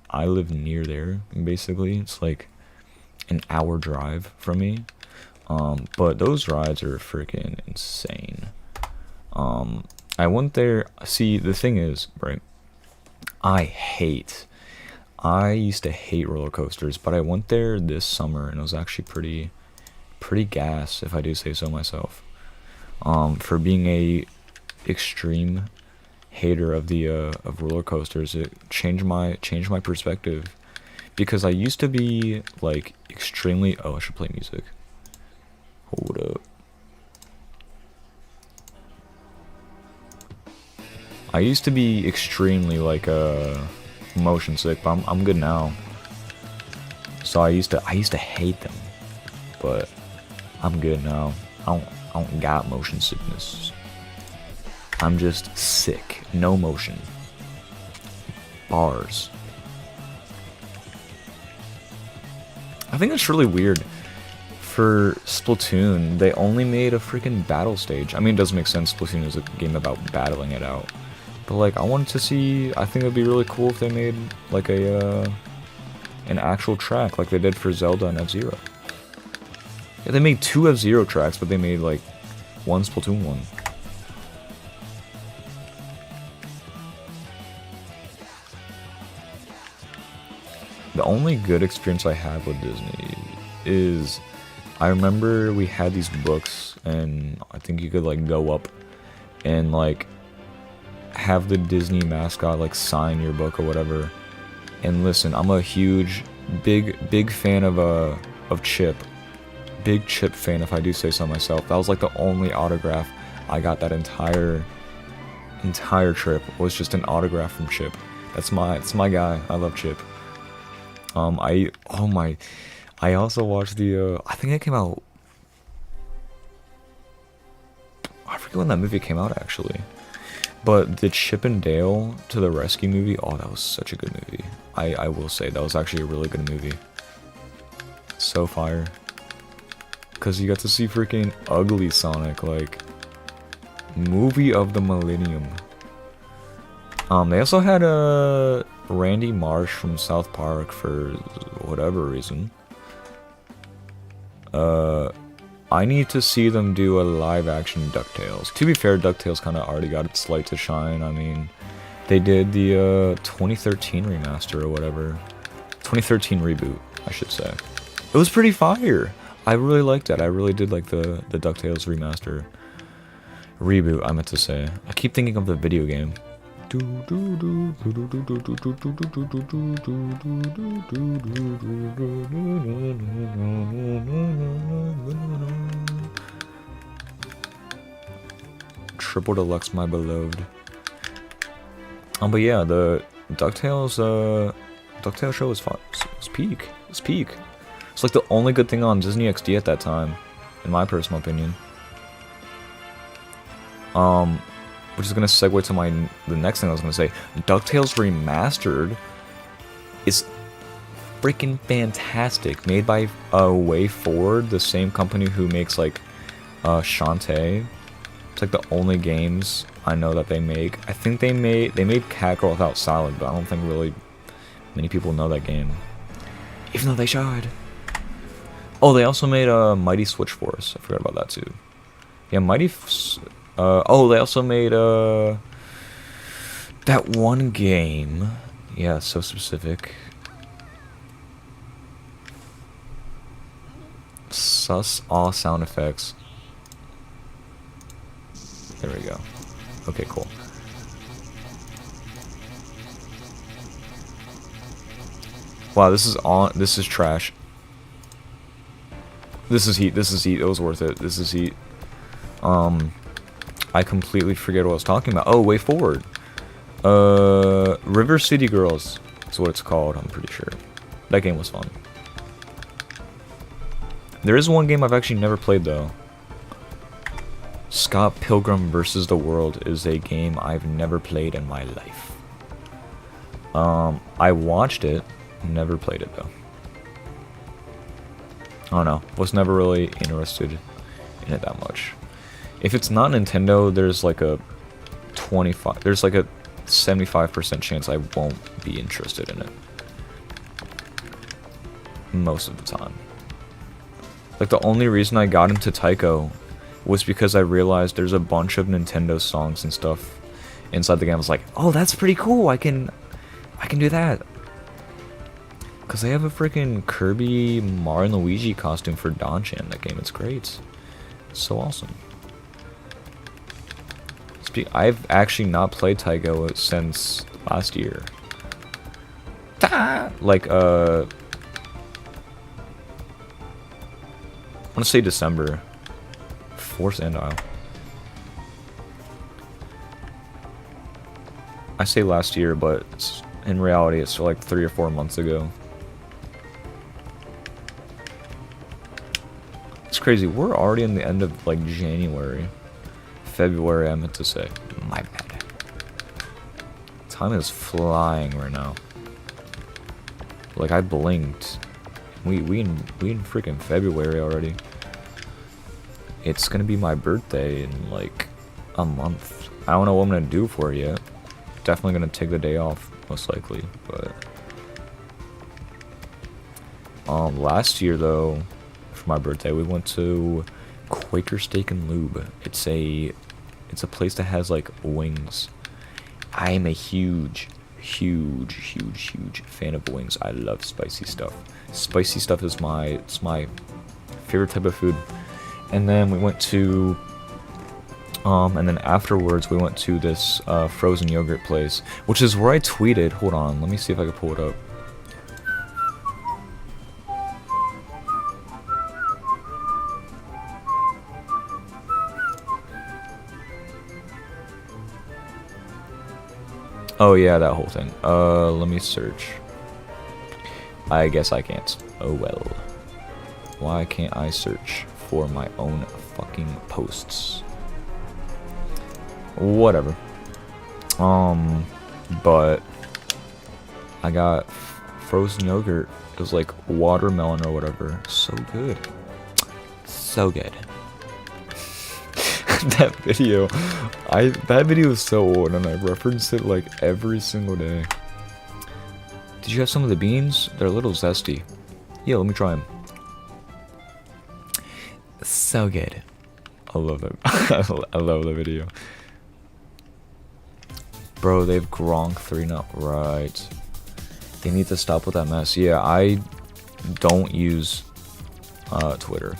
I live near there. Basically, it's like an hour drive from me. But those rides are freaking insane. I went there. See, the thing is, right? I used to hate roller coasters, but I went there this summer and it was actually pretty gas, if I do say so myself. For being a extreme hater of the of roller coasters, it changed my perspective, because I used to be like extremely. Oh, I should play music. Hold up. I used to be extremely like motion sick, but I'm good now. So I used to hate them, but I'm good now. I don't got motion sickness. I'm just sick. No motion. Bars. I think that's really weird. For Splatoon, they only made a freaking battle stage. I mean, it doesn't make sense. Splatoon is a game about battling it out. But like, I wanted to see. I think it'd be really cool if they made like an actual track, like they did for Zelda and F-Zero. Yeah, they made 2 F-Zero tracks, but they made like 1 Splatoon one. The only good experience I have with Disney is, I remember we had these books, and I think you could like go up and like have the Disney mascot like sign your book or whatever. And listen, I'm a huge, big fan of Chip. Big Chip fan, if I do say so myself. That was like the only autograph I got that entire trip, was just an autograph from Chip. It's my guy. I love Chip. I also watched the I think it came out, I forget when that movie came out actually, but the Chip and Dale to the Rescue movie, oh, that was such a good movie. I will say that was actually a really good movie. So fire, because you got to see freaking ugly Sonic, like movie of the millennium. They also had Randy Marsh from South Park for whatever reason. I need to see them do a live action DuckTales. To be fair, DuckTales kind of already got its light to shine. I mean, they did the 2013 remaster or whatever. 2013 reboot, I should say. It was pretty fire. I really liked it. I really did like the DuckTales remaster. Reboot, I meant to say. I keep thinking of the video game. Triple Deluxe, my beloved. But yeah, the DuckTales show was fun. It's peak. It's peak. It's like the only good thing on Disney XD at that time, in my personal opinion. Which is gonna segue to the next thing I was gonna say. DuckTales Remastered is freaking fantastic. Made by Way Forward, the same company who makes like Shantae. It's like the only games I know that they make. I think they made Catgirl Without Salad, but I don't think really many people know that game. Even though they should. Oh, they also made Mighty Switch Force. I forgot about that too. Yeah, oh, they also made That one game. Yeah, so specific. Sus all sound effects. There we go. Okay, cool. Wow, this is trash. This is heat. It was worth it. This is heat. I completely forget what I was talking about. Oh, Way Forward. River City Girls is what it's called, I'm pretty sure. That game was fun. There is one game I've actually never played though. Scott Pilgrim vs. the World is a game I've never played in my life. I watched it, never played it though. I don't know, was never really interested in it that much. If it's not Nintendo, there's like a 75% chance I won't be interested in it. Most of the time. Like the only reason I got into Taiko was because I realized there's a bunch of Nintendo songs and stuff inside the game. I was like, oh, that's pretty cool. I can do that. Cause they have a freaking Kirby, Mario, and Luigi costume for Danchan in that game. It's great. It's so awesome. I've actually not played Taiko since last year. Like I want to say December. Force and Isle. I say last year, but in reality it's like 3 or 4 months ago. It's crazy. We're already in the end of like January. February, I meant to say. My bad. Time is flying right now. Like I blinked. We in freaking February already. It's gonna be my birthday in like a month. I don't know what I'm gonna do for it yet. Definitely gonna take the day off, most likely. But last year though, for my birthday, we went to Quaker Steak and Lube. It's a place that has like wings. I am a huge fan of wings. I love spicy stuff. Spicy stuff is my favorite type of food. And then we went to and then afterwards we went to this frozen yogurt place, which is where I tweeted. Hold on, let me see if I can pull it up. Oh yeah, that whole thing. Let me search. I guess I can't. Oh well. Why can't I search for my own fucking posts? Whatever. But I got frozen yogurt. It was like watermelon or whatever. So good. So good. That video is so old and I reference it like every single day. Did you have some of the beans? They're a little zesty. Yeah, let me try them. So good. I love it. I love the video. Bro, they have Gronk 3 now. Right. They need to stop with that mess. Yeah, I don't use Twitter.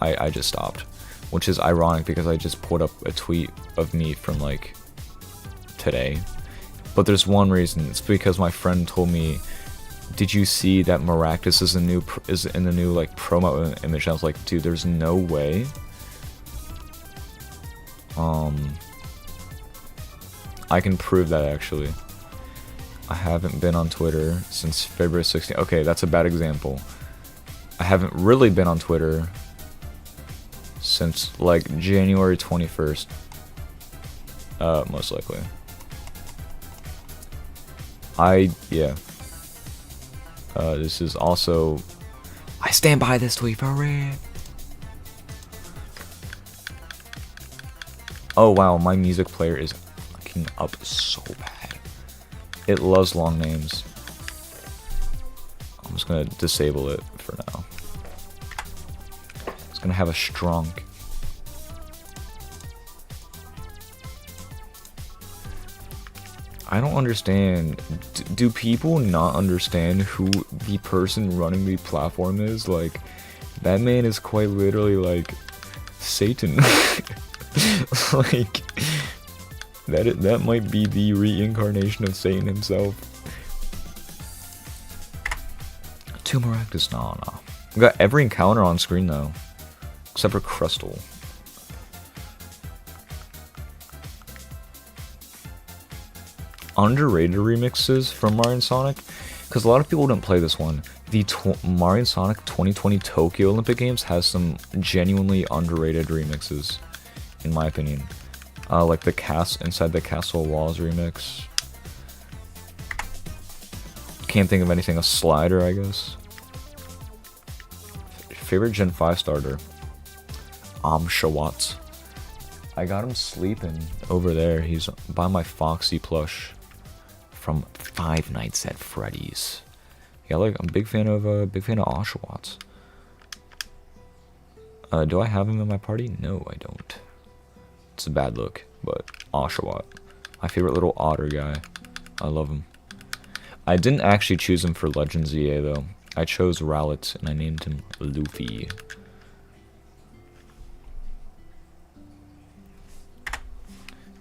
I just stopped. Which is ironic because I just put up a tweet of me from like today. But there's one reason. It's because my friend told me, "Did you see that Maractus is in the new like promo image?" I was like, "Dude, there's no way." I can prove that actually. I haven't been on Twitter since February 16th. Okay, that's a bad example. I haven't really been on Twitter since like January 21st. Most likely. Yeah. This is also, I stand by this tweet for real. Oh wow, my music player is fucking up so bad. It loves long names. I'm just gonna disable it for now. It's gonna have a strong. I don't understand. Do people not understand who the person running the platform is? Like, that man is quite literally like Satan. Like, that might be the reincarnation of Satan himself. 2 Maractus, nah. We got every encounter on screen though, except for Crustal. Underrated remixes from Mario and Sonic, because a lot of people didn't play this one. The Mario and Sonic 2020 Tokyo Olympic Games has some genuinely underrated remixes, in my opinion. Like the Inside the Castle Walls remix. Can't think of anything. A Slider, I guess. Favorite Gen 5 starter? Shawats. I got him sleeping over there. He's by my Foxy plush from Five Nights at Freddy's. Yeah, like I'm a big fan of Oshawott. Do I have him in my party? No, I don't. It's a bad look, but Oshawott, my favorite little otter guy. I love him. I didn't actually choose him for Legends EA though. I chose Rowlet and I named him Luffy.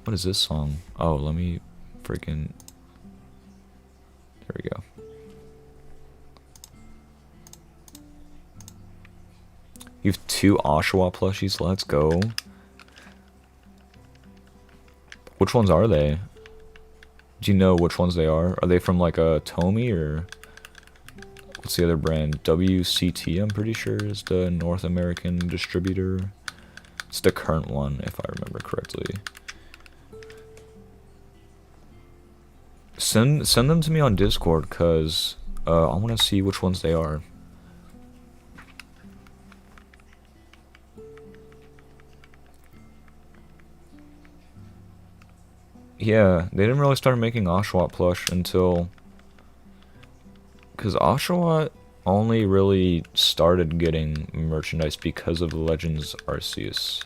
What is this song? Oh, let me freaking... There we go. You have 2 Oshawa plushies, let's go. Which ones are they? Do you know which ones they are? Are they from like a Tomy or... What's the other brand? WCT, I'm pretty sure, is the North American distributor. It's the current one, if I remember correctly. Send them to me on Discord, cause I want to see which ones they are. Yeah, they didn't really start making Oshawott plush until... Because Oshawott only really started getting merchandise because of the Legends Arceus.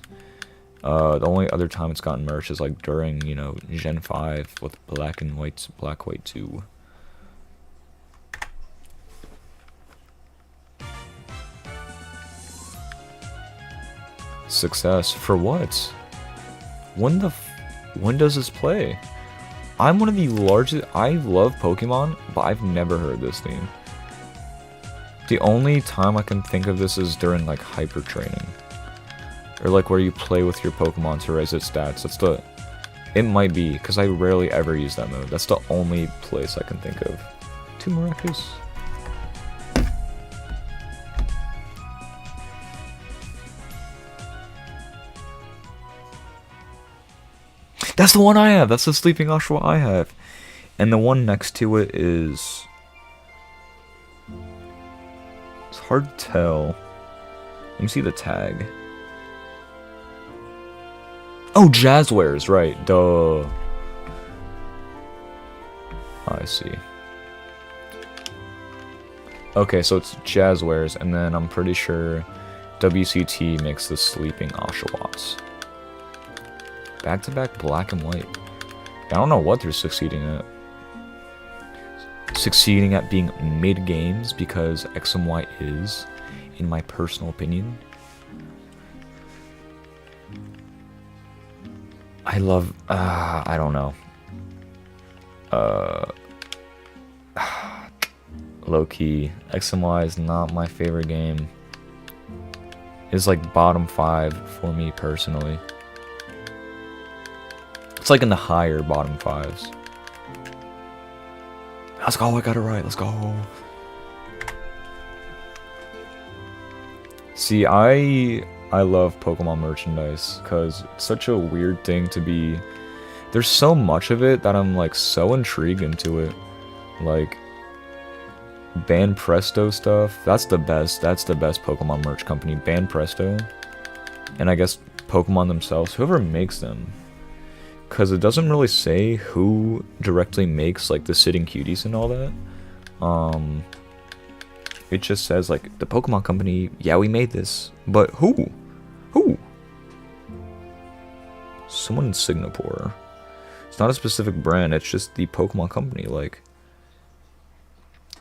The only other time it's gotten merch is like during, you know, Gen 5 with Black White 2. Success for what? When does this play? I'm one of the largest. I love Pokemon, but I've never heard this theme. The only time I can think of this is during like hyper training, or like where you play with your Pokemon to raise its stats. That's the. It might be because I rarely ever use that mode. That's the only place I can think of. 2 Maractus. That's the one I have. That's the Sleeping Oshawott I have. And the one next to it is... It's hard to tell. Let me see the tag. Oh, Jazzwares, right. Duh. I see. Okay, so it's Jazzwares, and then I'm pretty sure WCT makes the Sleeping Oshawotts. Back-to-back black and white. I don't know what they're succeeding at. Succeeding at being mid-games because X and Y is, in my personal opinion. I love, I don't know. Low-key, X and Y is not my favorite game. It's like bottom 5 for me personally. It's like in the higher bottom 5s. Let's go, I got it right, let's go. See, I love Pokemon merchandise because it's such a weird thing to be. There's so much of it that I'm like so intrigued into it. Like Band Presto stuff, that's the best Pokemon merch company, Band Presto. And I guess Pokemon themselves, whoever makes them. Because it doesn't really say who directly makes like the Sitting Cuties and all that. It just says like the Pokemon company, yeah, we made this, but who? Who? Someone in Singapore. It's not a specific brand, it's just the Pokemon Company, like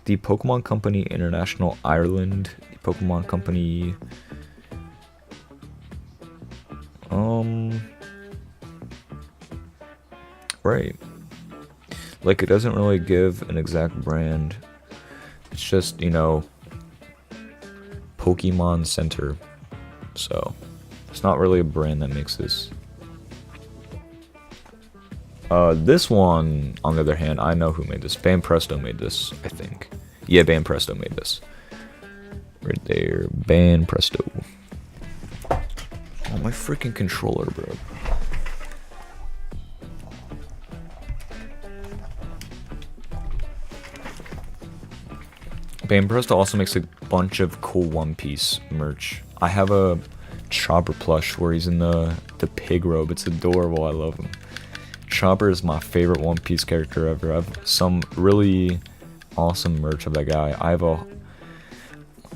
the Pokemon Company International Ireland, the Pokemon Company right. Like, it doesn't really give an exact brand. It's just, you know, Pokemon Center. So, it's not really a brand that makes this. This one, on the other hand, I know who made this. Ban Presto made this, I think. Yeah, Ban Presto made this. Right there. Ban Presto. Oh, my freaking controller, bro. Ban Presto also makes a bunch of cool One Piece merch. I have a Chopper plush where he's in the pig robe. It's adorable. I love him. Chopper is my favorite One Piece character ever. I have some really awesome merch of that guy. I have a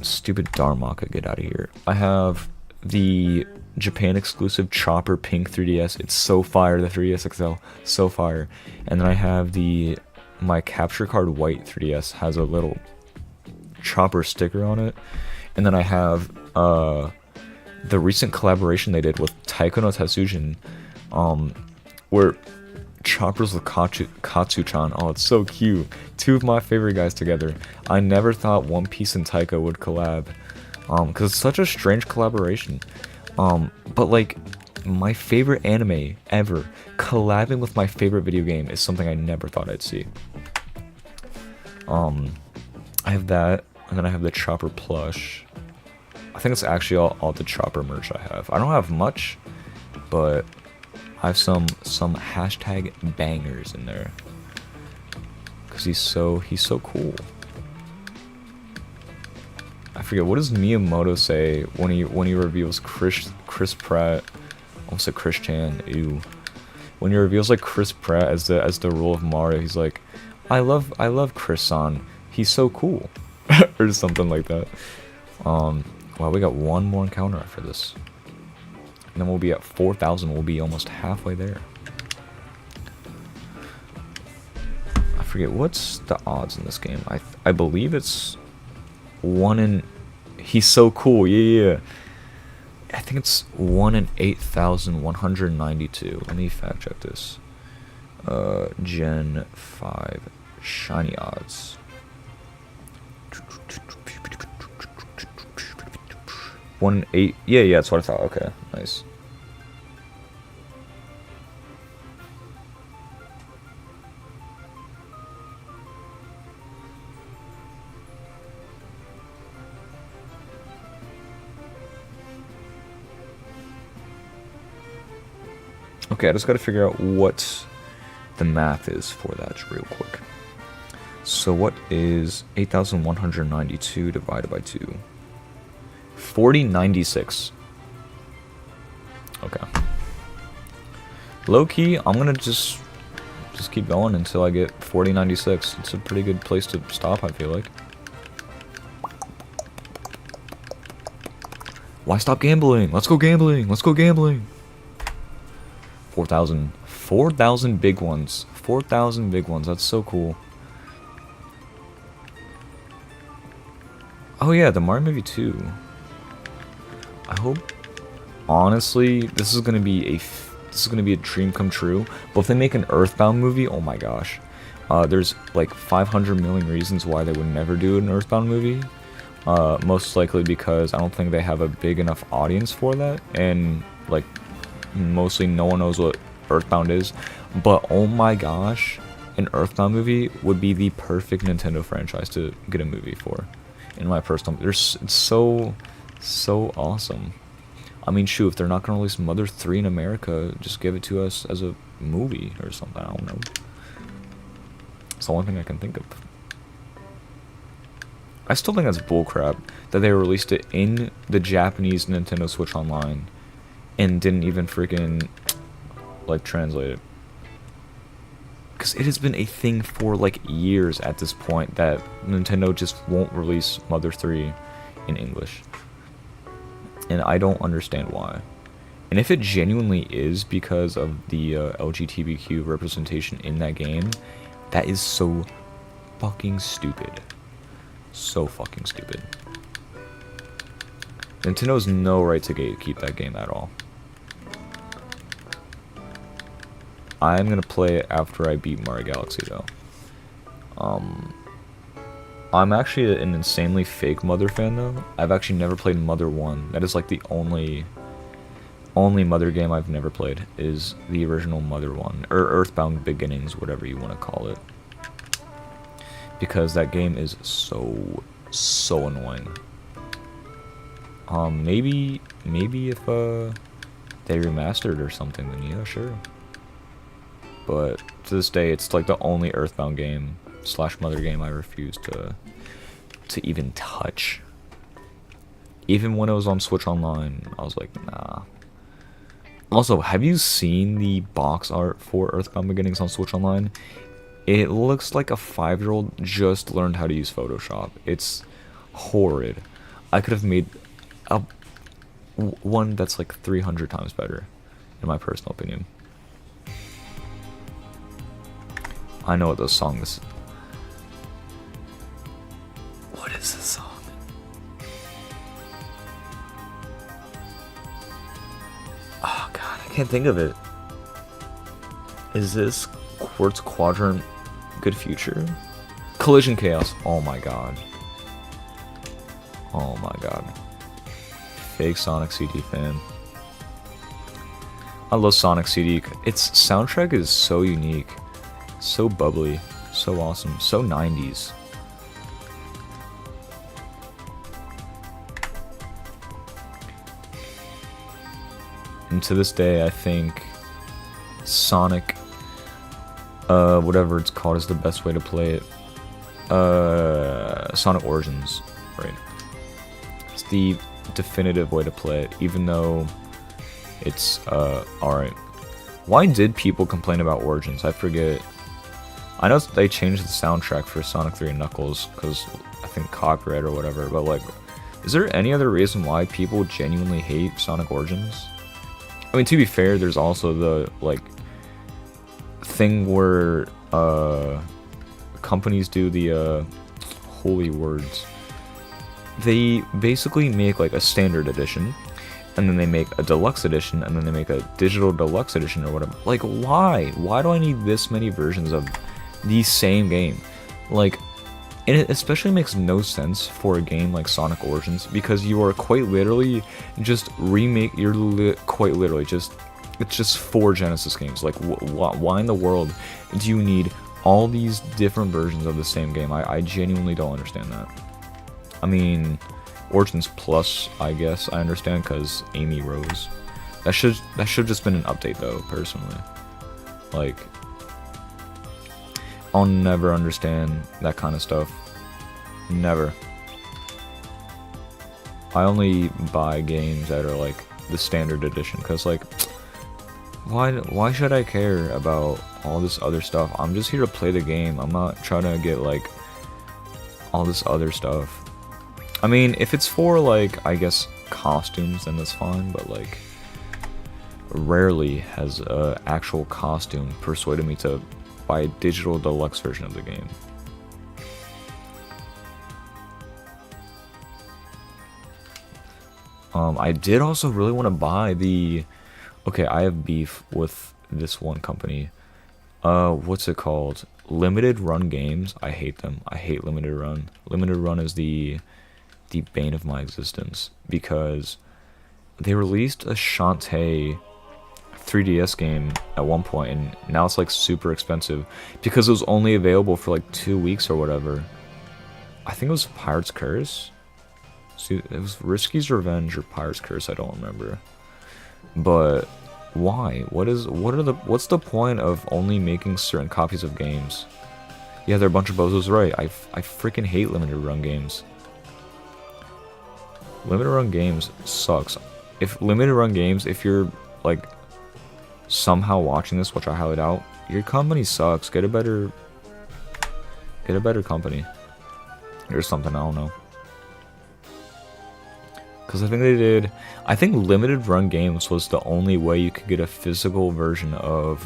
stupid Darmaka. Get out of here. I have the Japan exclusive Chopper pink 3DS. It's so fire. The 3DS XL, so fire. And then I have my capture card white 3DS has a little Chopper sticker on it. And then I have the recent collaboration they did with Taiko no Tatsujin, where Chopper's with Katsu-chan. Oh, it's so cute. Two of my favorite guys together. I never thought One Piece and Taiko would collab, because it's such a strange collaboration. But like, my favorite anime ever collabing with my favorite video game is something I never thought I'd see. I have that, and then I have the Chopper plush. I think it's actually all the Chopper merch I have. I don't have much, but I have some hashtag bangers in there, cause he's so cool. I forget, what does Miyamoto say when he reveals Chris Pratt? I almost said Chris Chan. Ew. When he reveals like Chris Pratt as the role of Mario, he's like, I love Chris-san. He's so cool, or something like that. Wow, we got one more encounter after this. And then we'll be at 4,000. We'll be almost halfway there. I forget, what's the odds in this game? I believe it's 1 in... He's so cool. Yeah. I think it's 1 in 8,192. Let me fact check this. Gen 5 shiny odds. 1 in 8. Yeah, that's what I thought. Okay, nice. Okay, I just gotta figure out what the math is for that real quick. So what is 8,192 divided by 2? 4096. Okay. Low key, I'm gonna just keep going until I get 4096. It's a pretty good place to stop, I feel like. Why stop gambling? Let's go gambling. Let's go gambling. 4,000. 4,000 big ones. 4,000 big ones. That's so cool. Oh yeah, the Mario movie 2. I hope, honestly, this is gonna be a dream come true. But if they make an Earthbound movie, oh my gosh, there's like 500 million reasons why they would never do an Earthbound movie. Most likely because I don't think they have a big enough audience for that, and like mostly no one knows what Earthbound is. But oh my gosh, an Earthbound movie would be the perfect Nintendo franchise to get a movie for. In my personal, it's so awesome. I mean, shoot, if they're not gonna release Mother 3 in America, just give it to us as a movie or something. I don't know. It's the only thing I can think of. I still think that's bullcrap that they released it in the Japanese Nintendo Switch Online and didn't even freaking like translate it. Because it has been a thing for like years at this point that Nintendo just won't release Mother 3 in English. And I don't understand why. And if it genuinely is because of the LGBTQ representation in that game, that is so fucking stupid. So fucking stupid. Nintendo has no right to gatekeep that game at all. I'm gonna play it after I beat Mario Galaxy though. I'm actually an insanely fake Mother fan though. I've actually never played Mother 1. That is like the only Mother game I've never played is the original Mother 1, or Earthbound Beginnings, whatever you want to call it. Because that game is so annoying. Maybe if they remastered or something, then yeah, sure. But to this day, it's like the only Earthbound game / Mother game I refuse to even touch. Even when it was on Switch Online, I was like, nah. Also, have you seen the box art for Earthbound Beginnings on Switch Online? It looks like a 5-year-old just learned how to use Photoshop. It's horrid. I could have made one that's like 300 times better, in my personal opinion. I know what those songs. What is this song? Oh god, I can't think of it. Is this Quartz Quadrant Good Future? Collision Chaos. Oh my god. Oh my god. Fake Sonic CD fan. I love Sonic CD. Its soundtrack is so unique. So bubbly. So awesome. So 90s. And to this day, I think Sonic, whatever it's called, is the best way to play it. Sonic Origins, right? It's the definitive way to play it, even though it's, alright. Why did people complain about Origins? I forget. I know they changed the soundtrack for Sonic 3 and Knuckles, because I think copyright or whatever, but like, is there any other reason why people genuinely hate Sonic Origins? I mean, to be fair, there's also the, like, thing where, companies do the, holy words. They basically make, like, a standard edition, and then they make a deluxe edition, and then they make a digital deluxe edition or whatever. Like, why? Why do I need this many versions of the same game? Like, and it especially makes no sense for a game like Sonic Origins, because you are quite literally just quite literally just, it's just 4 Genesis games. Like, why in the world do you need all these different versions of the same game? I genuinely don't understand that. I mean, Origins Plus, I guess I understand, because Amy Rose. That should just been an update though, personally. Like, I'll never understand that kind of stuff. Never. I only buy games that are like the standard edition, because like, why should I care about all this other stuff? I'm just here to play the game. I'm not trying to get like all this other stuff. I mean, if it's for like, I guess, costumes, then that's fine, but like, rarely has a actual costume persuaded me to buy a digital deluxe version of the game. I did also really want to buy the... Okay, I have beef with this one company. What's it called? Limited Run Games. I hate them. I hate Limited Run. Limited Run is the bane of my existence, because they released a Shantae 3DS game at one point, and now it's like super expensive because it was only available for like 2 weeks or whatever. I think it was Pirate's Curse. See, it was Risky's Revenge or Pirate's Curse, I don't remember. But why? What's the point of only making certain copies of games? Yeah, they're a bunch of bozos, right? I freaking hate limited run games. Limited run games sucks. If limited run games, if you're like somehow watching this, which I highly doubt, your company sucks. Get a better company or something. I don't know. Because I think they did. I think limited run games was the only way you could get a physical version of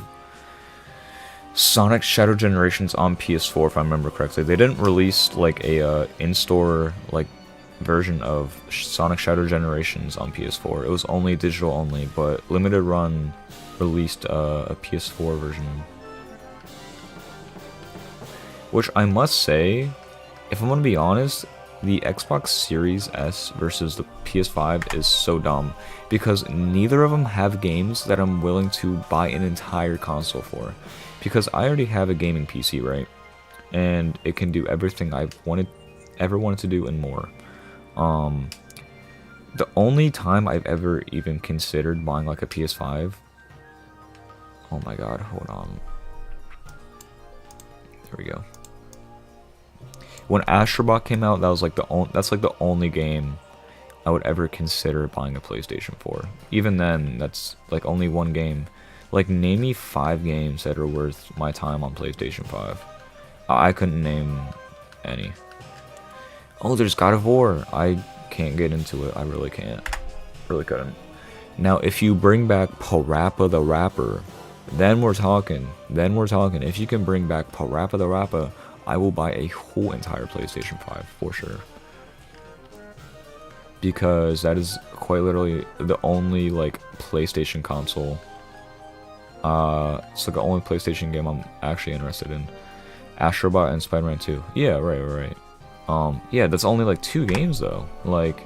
Sonic Shadow Generations on PS4, if I remember correctly. They didn't release like a in-store like version of Sonic Shadow Generations on PS4. It was only digital only, but Limited Run released a PS4 version. Which I must say, if I'm gonna be honest, the Xbox Series S versus the PS5 is so dumb because neither of them have games that I'm willing to buy an entire console for. Because I already have a gaming PC, right? And it can do everything I've ever wanted to do and more. The only time I've ever even considered buying like a PS5. Oh my god, hold on. There we go. When Astrobot came out, that was like that's like the only game I would ever consider buying a PlayStation for. Even then, that's like only one game. Like, name me 5 games that are worth my time on PlayStation 5. I couldn't name any. Oh, there's God of War. I can't get into it. I really can't. Really couldn't. Now, if you bring back Parappa the Rapper, then we're talking. Then we're talking. If you can bring back Parappa the Rapper, I will buy a whole entire PlayStation 5 for sure. Because that is quite literally the only, like, PlayStation console. It's like the only PlayStation game I'm actually interested in. Astrobot and Spider-Man 2. Yeah, right. Yeah, that's only like 2 games though. Like,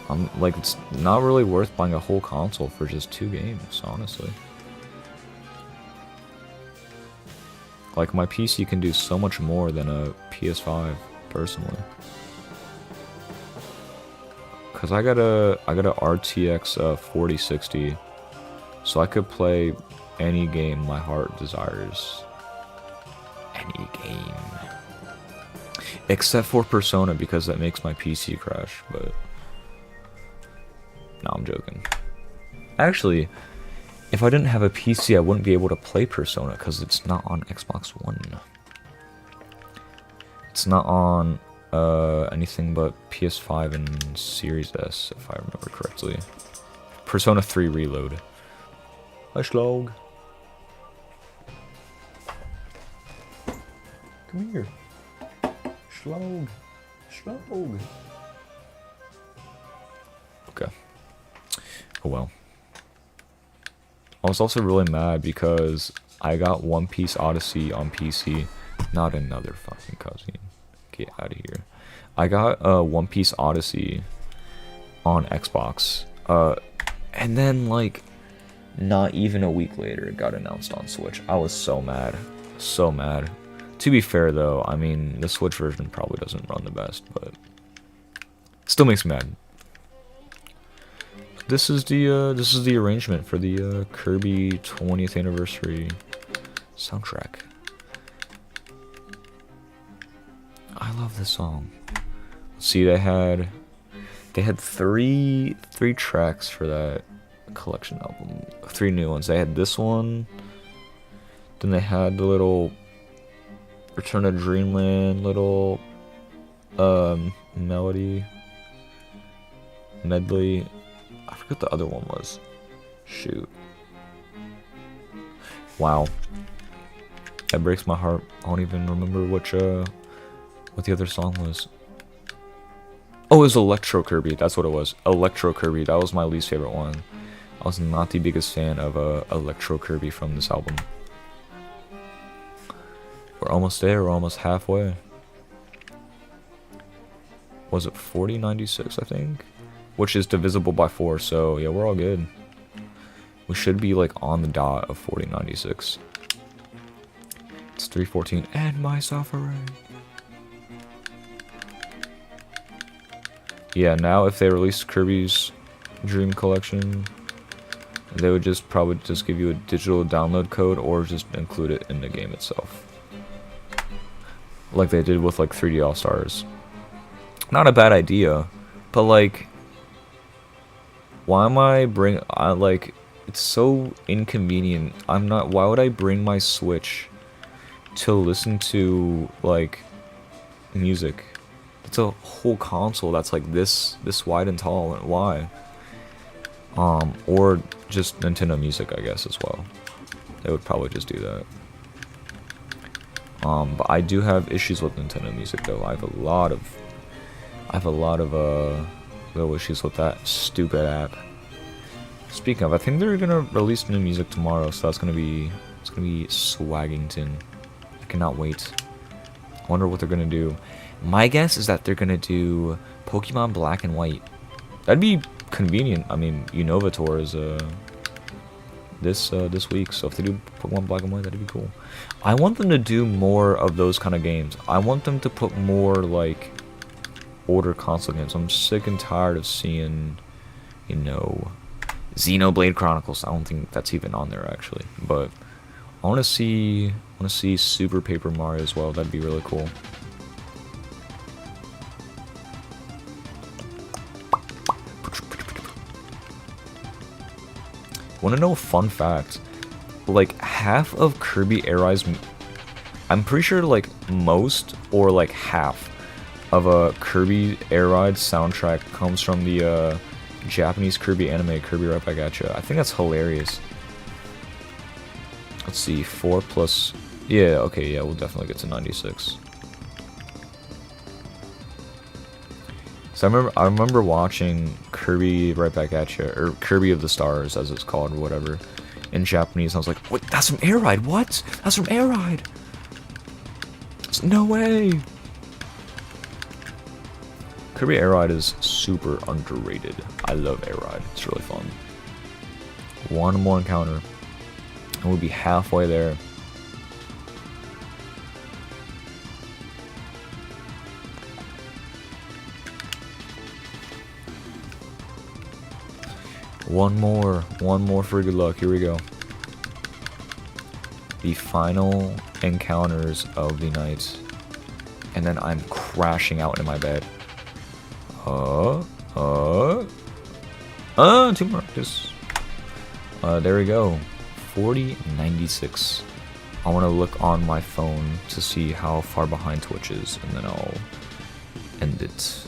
it's not really worth buying a whole console for just 2 games, honestly. Like, my PC can do so much more than a PS5, personally. Cause I got a RTX 4060, so I could play any game my heart desires. Any game. Except for Persona, because that makes my PC crash, but... No, I'm joking. Actually, if I didn't have a PC, I wouldn't be able to play Persona, because it's not on Xbox One. It's not on anything but PS5 and Series S, if I remember correctly. Persona 3 Reload. Hi, Schlog. Come here. Schlog. Schlog. Okay. Oh well. I was also really mad because I got One Piece Odyssey on PC. Not another fucking cutscene. Get out of here. I got One Piece Odyssey on Xbox. And then, like, not even a week later, it got announced on Switch. I was so mad. So mad. To be fair, though, I mean, the Switch version probably doesn't run the best, but still makes me mad. This is the arrangement for the Kirby 20th anniversary soundtrack. I love this song. See, they had 3 tracks for that collection album. 3 new ones. They had this one. Then they had the little Return to Dreamland little medley. I forget what the other one was. Shoot. Wow. That breaks my heart. I don't even remember what the other song was. Oh, it was Electro Kirby. That's what it was. Electro Kirby. That was my least favorite one. I was not the biggest fan of Electro Kirby from this album. We're almost there. We're almost halfway. Was it 4096, I think? Which is divisible by 4, so yeah, we're all good. We should be like on the dot of 4096. It's 314. And my suffering. Yeah, now if they release Kirby's Dream Collection, they would just probably just give you a digital download code or just include it in the game itself. Like they did with like 3D All-Stars. Not a bad idea, but like, why am I like, it's so inconvenient. Why would I bring my Switch to listen to like music? It's a whole console that's like this wide and tall. Why? Or just Nintendo Music, I guess, as well. They would probably just do that. But I do have issues with Nintendo Music though. I have a lot of little issues with that stupid app. Speaking of, I think they're gonna release new music tomorrow, so it's gonna be Swaggington. I cannot wait. I wonder what they're gonna do. My guess is that they're gonna do Pokemon Black and White. That'd be convenient. I mean, Unova Tour is this week, so if they do Pokemon Black and White, that'd be cool. I want them to do more of those kind of games. I want them to put more like older console games. I'm sick and tired of seeing, you know, Xenoblade Chronicles. I don't think that's even on there actually, but I want to see Super Paper Mario as well. That'd be really cool. Want to know a fun fact? Like half of Kirby Air Ride's, I'm pretty sure like most or like half of a Kirby Air Ride soundtrack comes from the Japanese Kirby anime, Kirby Right Back At Ya. I think that's hilarious. Let's see, 4 plus... Yeah, okay, yeah, we'll definitely get to 96. So I remember watching Kirby Right Back At Ya, or Kirby of the Stars, as it's called, or whatever, in Japanese. I was like, what? That's from Air Ride? What? That's from Air Ride? No way! Kirby Air Ride is super underrated. I love Air Ride. It's really fun. One more encounter, and we'll be halfway there. One more for good luck. Here we go. The final encounters of the night, and then I'm crashing out in my bed. Two more. Just, there we go. 4096. I want to look on my phone to see how far behind Twitch is, and then I'll end it.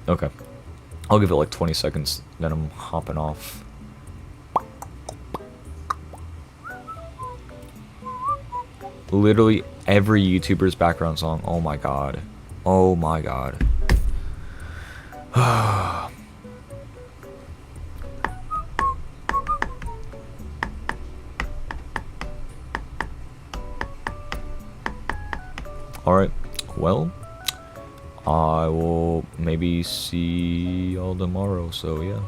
Okay. I'll give it like 20 seconds, then I'm hopping off. Literally every YouTuber's background song. Oh my god. Oh my god. Alright, well, I will maybe see y'all tomorrow, so yeah.